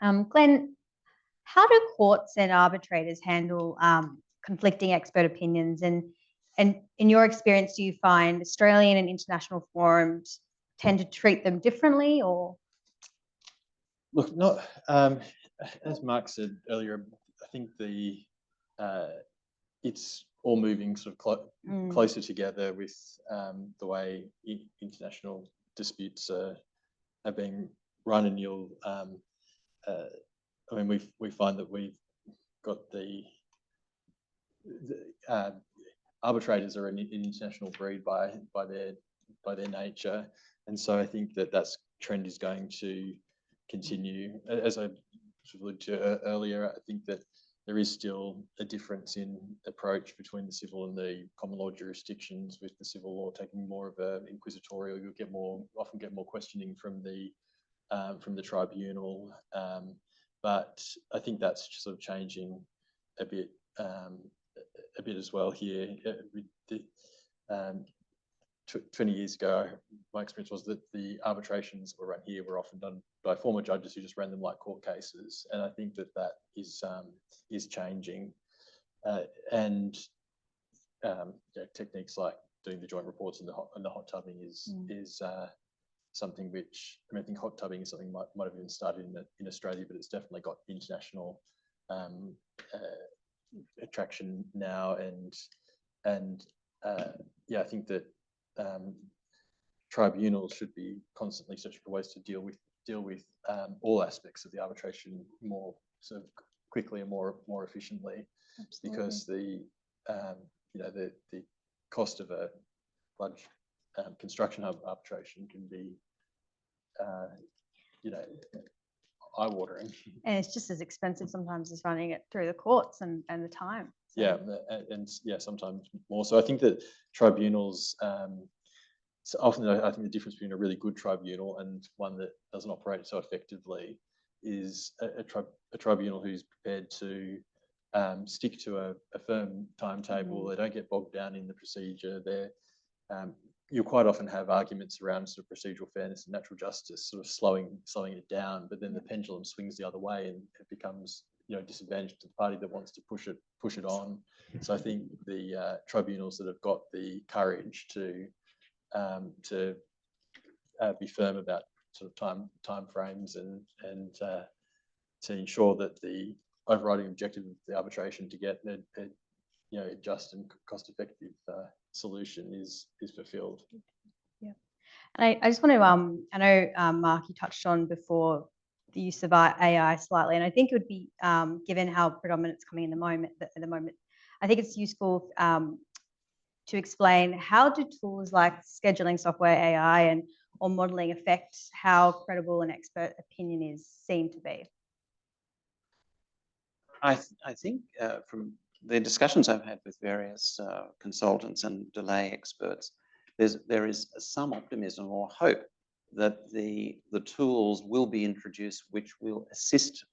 Glenn, how do courts and arbitrators handle conflicting expert opinions? And in your experience, do you find Australian and international forums tend to treat them differently, or? Look, not as Mark said earlier. I think it's all moving sort of closer together with the way international disputes are being run, and you'll. I mean, we find that we've got the arbitrators are an international breed by their nature, and so I think that trend is going to continue. As I alluded to earlier, I think that there is still a difference in approach between the civil and the common law jurisdictions, with the civil law taking more of an inquisitorial. You'll often get more questioning from the tribunal, but I think that's sort of changing a bit as well here. 20 years ago, my experience was that the arbitrations that were run here were often done by former judges who just ran them like court cases, and I think that is changing. Techniques like doing the joint reports and the hot tubbing is something which, I think hot tubbing is something might have even started in Australia, but it's definitely got international attraction now, and I think that tribunals should be constantly searching for ways to deal with all aspects of the arbitration more sort of quickly and more efficiently. Absolutely. Because the cost of a large construction arbitration can be, you know, eye-watering. And it's just as expensive sometimes as running it through the courts and the time. So, Yeah, and yeah, sometimes more. So I think that tribunals, so often I think the difference between a really good tribunal and one that doesn't operate so effectively is a tribunal who's prepared to stick to a firm timetable. They don't get bogged down in the procedure. You'll quite often have arguments around sort of procedural fairness and natural justice, sort of slowing it down, but then the pendulum swings the other way and it becomes, you know, disadvantage to the party that wants to push it on. So I think the tribunals that have got the courage to be firm about sort of time frames and to ensure that the overriding objective of the arbitration to get a you know, just and cost-effective solution is fulfilled. Yeah, and I just want to I know Mark, you touched on before the use of AI slightly, and I think it would be given how predominant it's coming at the moment, I think it's useful to explain how do tools like scheduling software, AI, or modelling affect how credible an expert opinion is seen to be. I think from the discussions I've had with various consultants and delay experts, there is some optimism or hope that the tools will be introduced which will assist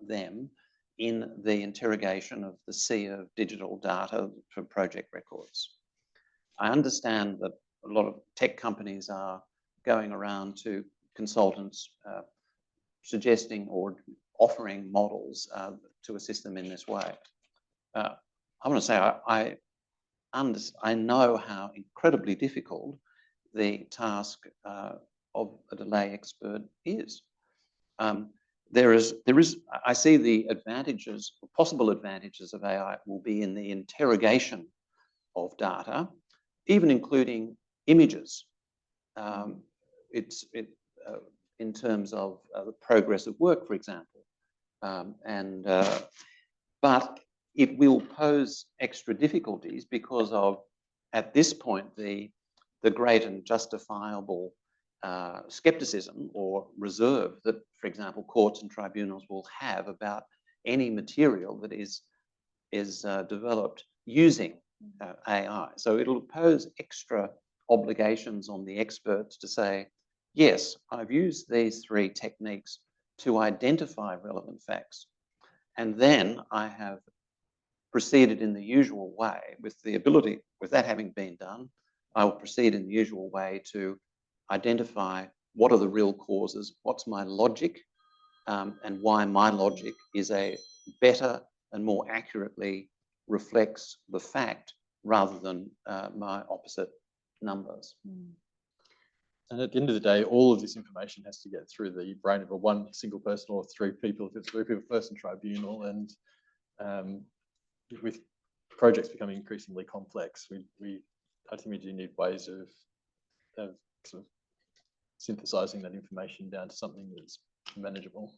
them in the interrogation of the sea of digital data for project records. I understand that a lot of tech companies are going around to consultants suggesting or offering models to assist them in this way. I want to say I know how incredibly difficult the task of a delay expert is. I see the advantages, possible advantages of AI will be in the interrogation of data, even including images. In terms of the progress of work, for example. But it will pose extra difficulties because of, at this point, the great and justifiable skepticism or reserve that, for example, courts and tribunals will have about any material that is developed using AI. So it'll pose extra obligations on the experts to say, yes, I've used these 3 techniques to identify relevant facts. And then I have proceeded in the usual way with that having been done, I will proceed in the usual way to identify what are the real causes, what's my logic, and why my logic is a better and more accurately reflects the fact rather than my opposite numbers. And at the end of the day, all of this information has to get through the brain of one single person or 3 people if it's a 3-people person tribunal. And with projects becoming increasingly complex, I think we do need ways of sort of synthesizing that information down to something that's manageable.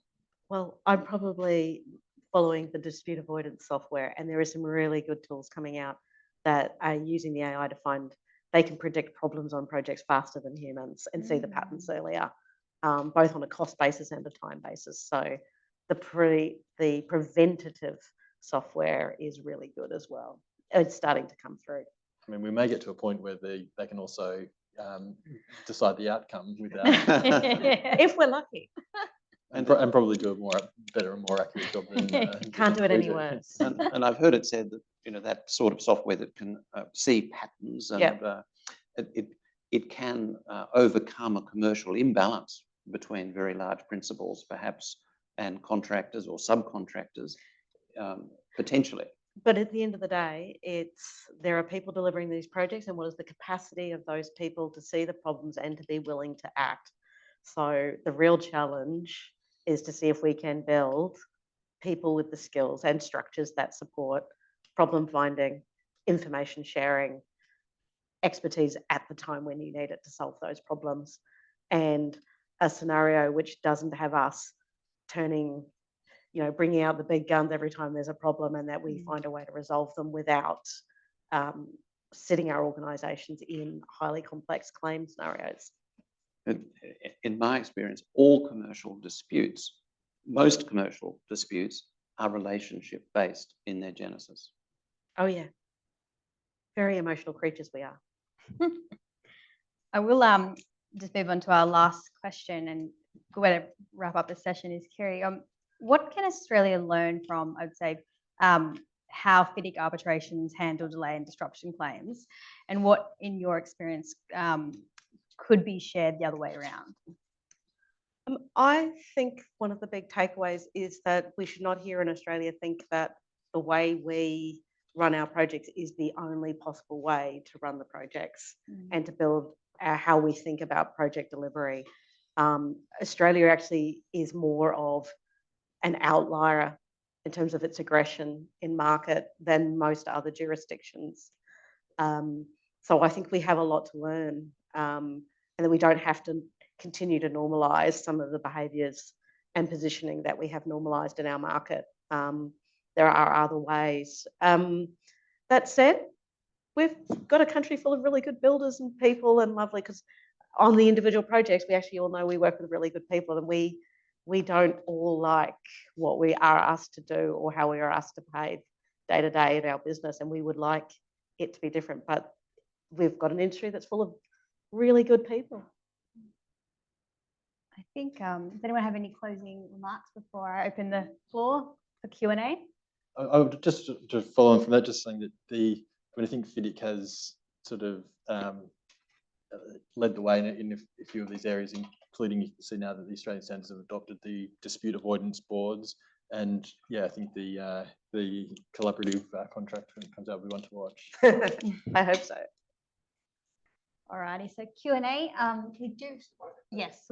Well, I'm probably following the dispute avoidance software, and there are some really good tools coming out that are using the AI to find they can predict problems on projects faster than humans and see the patterns earlier, both on a cost basis and a time basis. So the preventative software is really good as well. It's starting to come through. I mean, we may get to a point where they can also decide the outcome without, If we're lucky. and probably do a better and more accurate job than Can't do it any worse. And I've heard it said that, you know, that sort of software that can see patterns and it can overcome a commercial imbalance between very large principals, perhaps, and contractors or subcontractors, potentially. But at the end of the day, there are people delivering these projects, and what is the capacity of those people to see the problems and to be willing to act? So the real challenge is to see if we can build people with the skills and structures that support problem finding, information sharing, expertise at the time when you need it to solve those problems, and a scenario which doesn't have us bringing out the big guns every time there's a problem, and that we find a way to resolve them without sitting our organisations in highly complex claim scenarios. In my experience, all commercial disputes, most commercial disputes are relationship based in their genesis. Oh yeah, very emotional creatures we are. I will just move on to our last question, and good way to wrap up the session is, Kerry, what can Australia learn from, I would say, how FIDIC arbitrations handle delay and disruption claims, and what, in your experience, could be shared the other way around? I think one of the big takeaways is that we should not here in Australia think that the way we run our projects is the only possible way to run the projects and to build how we think about project delivery. Australia actually is more of an outlier in terms of its aggression in market than most other jurisdictions. So I think we have a lot to learn, and that we don't have to continue to normalise some of the behaviours and positioning that we have normalised in our market. There are other ways. That said, we've got a country full of really good builders and people, and lovely, because on the individual projects, we actually all know we work with really good people, and we don't all like what we are asked to do or how we are asked to behave day to day in our business, and we would like it to be different. But we've got an industry that's full of really good people. I think, does anyone have any closing remarks before I open the floor for Q&A? I would just to follow on from that, just saying that I think FIDIC has sort of led the way in a few of these areas, including, you can see now that the Australian standards have adopted the dispute avoidance boards, and yeah, I think the collaborative contract when it comes out, we want to watch. I hope so. Alrighty, so Q&A, we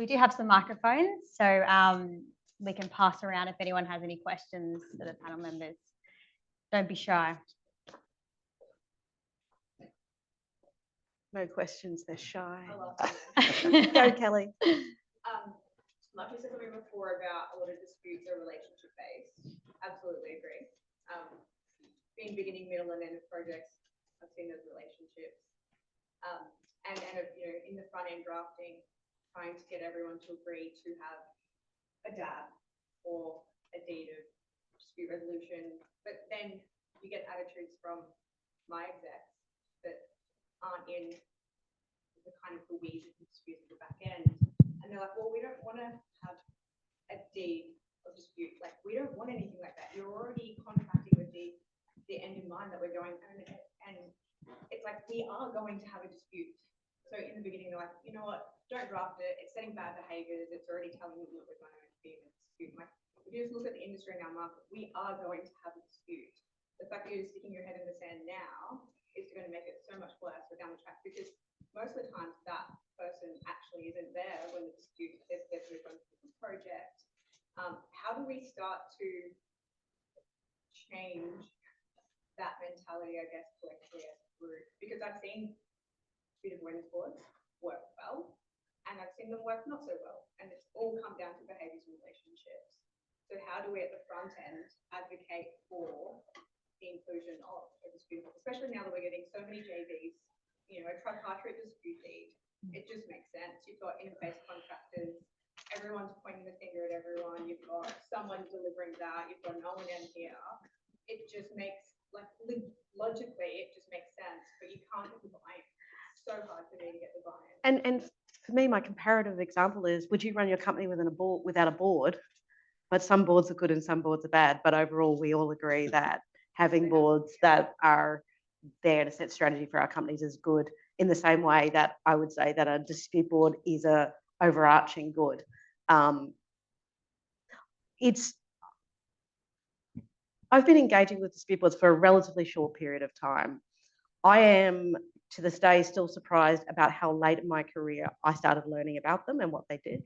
do have some microphones, so we can pass around if anyone has any questions for the panel members. Don't be shy. No questions, they're shy. Go, Kelly. Like you said something before about a lot of disputes are relationship based. Absolutely agree. Being beginning, middle, and end of projects, I've seen those relationships. And you know, in the front end drafting, trying to get everyone to agree to have a DAB or a deed of dispute resolution, but then you get attitudes from my execs that aren't in the kind of the weeds of disputes at the back end, and they're like, well, we don't want to have a deed of dispute, like we don't want anything like that. You're already contracting with the end in mind that we're going, and it's like we are going to have a dispute. So in the beginning, they're like, you know what, don't draft it. It's setting bad behaviours. It's already telling you that we're going to be in a dispute. Like, if you just look at the industry in our market, we are going to have a dispute. The fact that you're sticking your head in the sand now is going to make it so much worse down the track, because most of the time that person actually isn't there when the dispute is moved on to the project. How do we start to change that mentality, I guess, collectively as a group? Because I've seen dispute avoidance boards work well, and I've seen them work not so well, and it's all come down to behaviours and relationships. So how do we at the front end advocate for the inclusion of a dispute board, especially now that we're getting so many JVs, you know, a tripartite dispute deed, it just makes sense. You've got interface contractors, everyone's pointing the finger at everyone, you've got someone delivering that, you've got no one in here. It just makes, like, logically, it just makes sense, but you can't get the buy-in. It's so hard for me to get the buy-in. And for me, my comparative example is, would you run your company without a board? But some boards are good and some boards are bad. But overall, we all agree that having boards that are there to set strategy for our companies is good, in the same way that I would say that a dispute board is a overarching good. I've been engaging with dispute boards for a relatively short period of time. I am, to this day, still surprised about how late in my career I started learning about them and what they did.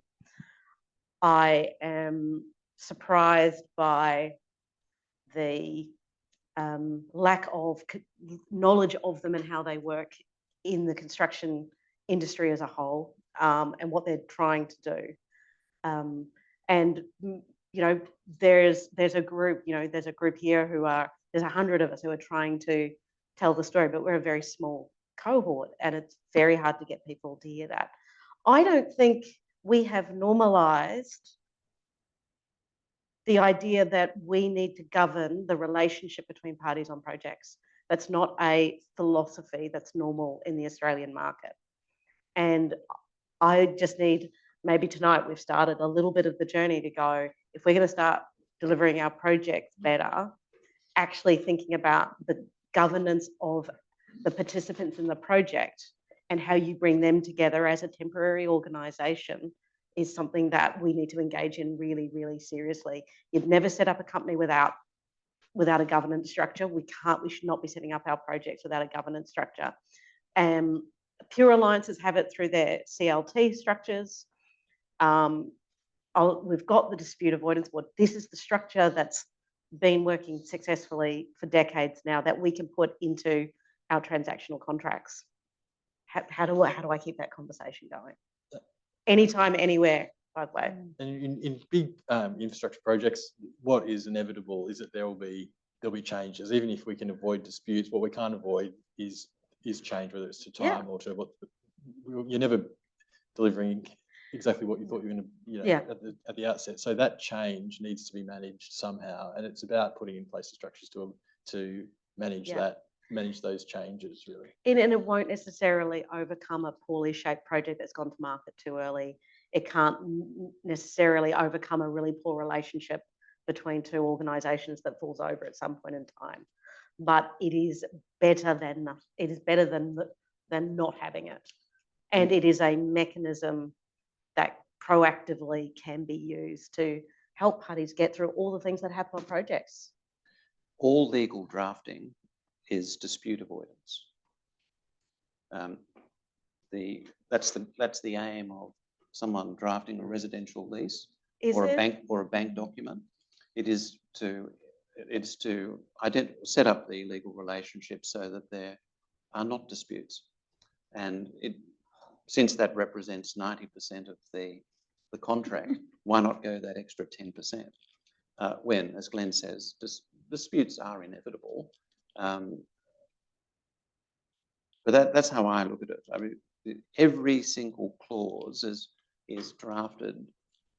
I am surprised by the lack of knowledge of them and how they work in the construction industry as a whole, and what they're trying to do. And you know, there's a group, you know, there's a group here who are, there's 100 of us who are trying to tell the story, but we're a very small cohort and it's very hard to get people to hear that. I don't think we have normalized the idea that we need to govern the relationship between parties on projects. That's not a philosophy that's normal in the Australian market. And I just need, maybe tonight we've started a little bit of the journey to go, if we're going to start delivering our projects better, actually thinking about the governance of the participants in the project and how you bring them together as a temporary organisation is something that we need to engage in really, really seriously. You'd never set up a company without a governance structure. We should not be setting up our projects without a governance structure. Pure alliances have it through their CLT structures. We've got the dispute avoidance board. This is the structure that's been working successfully for decades now that we can put into our transactional contracts. How do I keep that conversation going? Anytime, anywhere, by the way. And in big infrastructure projects, what is inevitable is that there'll be changes. Even if we can avoid disputes, what we can't avoid is change, whether it's to time or to what. You're never delivering exactly what you thought you were going to, at the outset. So that change needs to be managed somehow, and it's about putting in place the structures to manage manage those changes, really. And it won't necessarily overcome a poorly shaped project that's gone to market too early. It can't necessarily overcome a really poor relationship between two organisations that falls over at some point in time. But it is better than not having it. And it is a mechanism that proactively can be used to help parties get through all the things that happen on projects. All legal drafting is dispute avoidance. That's the aim of someone drafting a residential lease or a bank document. It's to set up the legal relationship so that there are not disputes, and since that represents 90% of the contract, why not go that extra 10%? When, as Glenn says, disputes are inevitable. But that's how I look at it. I mean, every single clause is drafted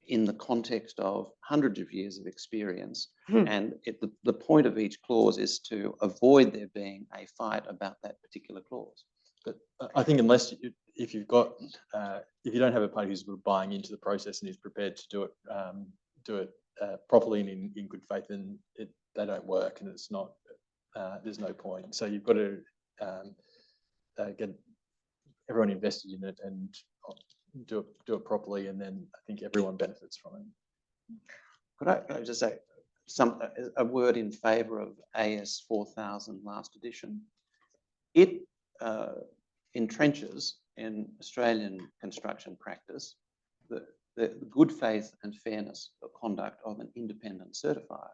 in the context of hundreds of years of experience, and the point of each clause is to avoid there being a fight about that particular clause. But I think if you don't have a party who's buying into the process and is prepared to do it properly and in good faith, then they don't work, and it's not. There's no point. So you've got to get everyone invested in it and do it properly, and then I think everyone benefits from it. Could I just say a word in favour of AS 4000 last edition? It entrenches in Australian construction practice the good faith and fairness of conduct of an independent certifier.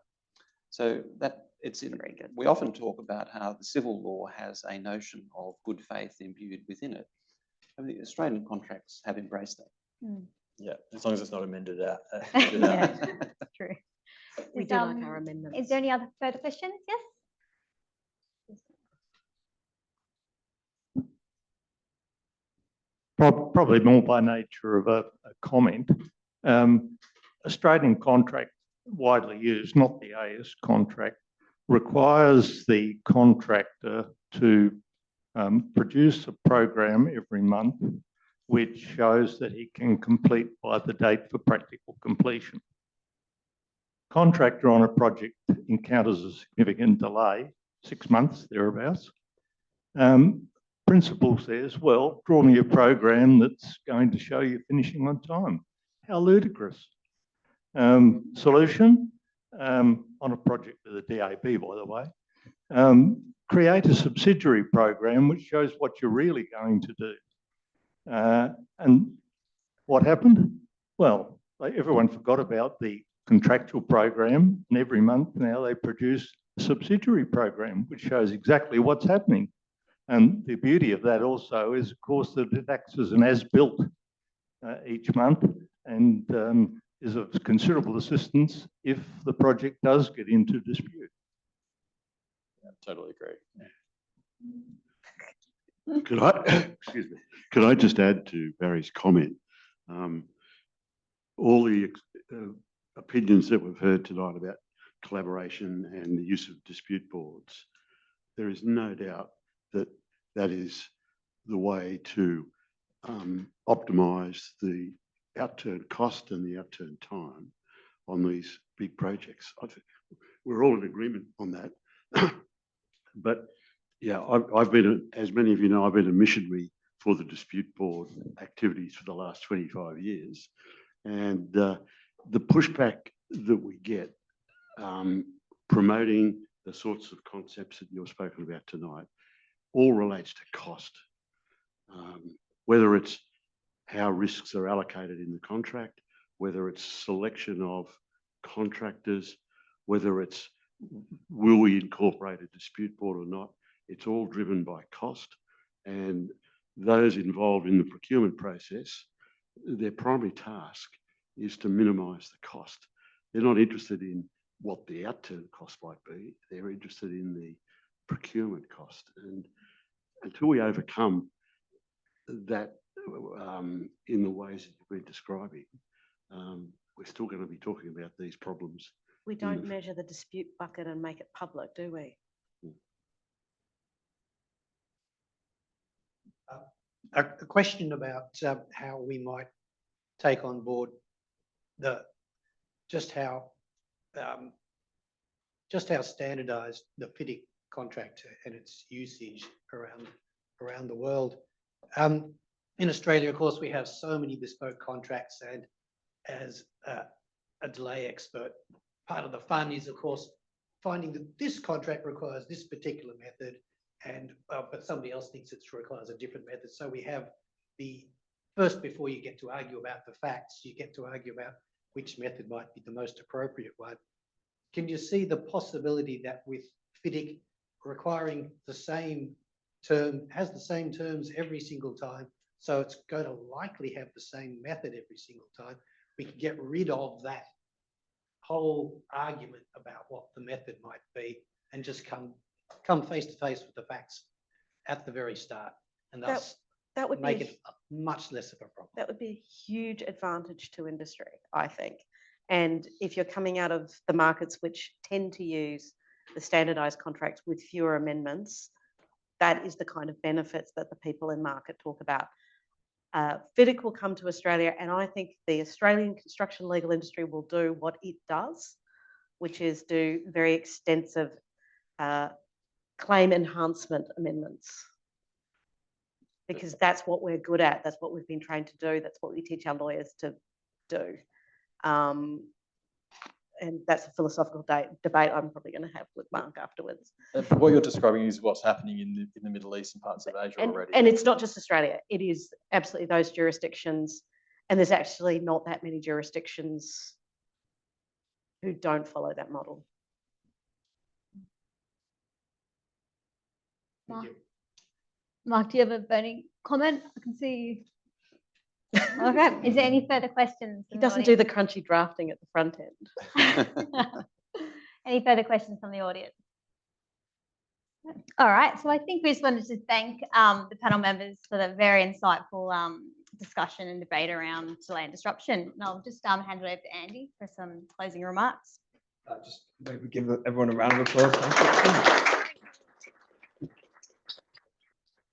So that it's very good. We often talk about how the civil law has a notion of good faith imbued within it. I mean, the Australian contracts have embraced that. Yeah, as long as it's not amended out. Yeah, true. We do like our amendments. Is there any other further questions? Yes. Probably more by nature of a comment. Australian contract, widely used, not the AS contract, requires the contractor to produce a program every month which shows that he can complete by the date for practical completion. Contractor on a project encounters a significant delay, 6 months, thereabouts. Principal says, well, draw me a program that's going to show you finishing on time. How ludicrous. Solution, on a project with a DAB, by the way, create a subsidiary program which shows what you're really going to do. And what happened? Well, everyone forgot about the contractual program, and every month now they produce a subsidiary program which shows exactly what's happening. And the beauty of that also is, of course, that it acts as an as-built each month and is of considerable assistance if the project does get into dispute. Yeah, totally agree. Could I, excuse me, could I just add to Barry's comment? All the opinions that we've heard tonight about collaboration and the use of dispute boards, there is no doubt that that is the way to optimise the outturn cost and the outturn time on these big projects. I think we're all in agreement on that. But yeah, I've been, as many of you know, I've been a missionary for the dispute board activities for the last 25 years. And the pushback that we get promoting the sorts of concepts that you've spoken about tonight all relates to cost. Whether it's how risks are allocated in the contract, whether it's selection of contractors, whether it's will we incorporate a dispute board or not, it's all driven by cost. And those involved in the procurement process, their primary task is to minimise the cost. They're not interested in what the outturn cost might be. They're interested in the procurement cost. And until we overcome that in the ways that you've been describing, we're still going to be talking about these problems. We don't measure the dispute bucket and make it public, do we? A question about how we might take on board just how standardised the FIDIC contract and its usage around the world. In Australia, of course, we have so many bespoke contracts, and as a delay expert, part of the fun is, of course, finding that this contract requires this particular method, and but somebody else thinks it requires a different method. So we have first, before you get to argue about the facts, you get to argue about which method might be the most appropriate one. Can you see the possibility that with FIDIC requiring the same term, has the same terms every single time, so it's going to likely have the same method every single time, we can get rid of that whole argument about what the method might be and just come face to face with the facts at the very start, and thus that would make it much less of a problem. That would be a huge advantage to industry, I think. And if you're coming out of the markets which tend to use the standardised contracts with fewer amendments, that is the kind of benefits that the people in market talk about. FIDIC will come to Australia, and I think the Australian construction legal industry will do what it does, which is do very extensive claim enhancement amendments. Because that's what we're good at. That's what we've been trained to do. That's what we teach our lawyers to do. And that's a philosophical debate I'm probably going to have with Mark afterwards. What you're describing is what's happening in the Middle East and parts of Asia already. And it's not just Australia. It is absolutely those jurisdictions. And there's actually not that many jurisdictions who don't follow that model. Mark, do you have a burning comment? I can see you. Okay. Is there any further questions? He doesn't do the crunchy drafting at the front end. Any further questions from the audience? All right. So I think we just wanted to thank the panel members for the very insightful discussion and debate around delay and disruption. And I'll just hand it over to Andy for some closing remarks. Just maybe give everyone a round of applause. Thank you.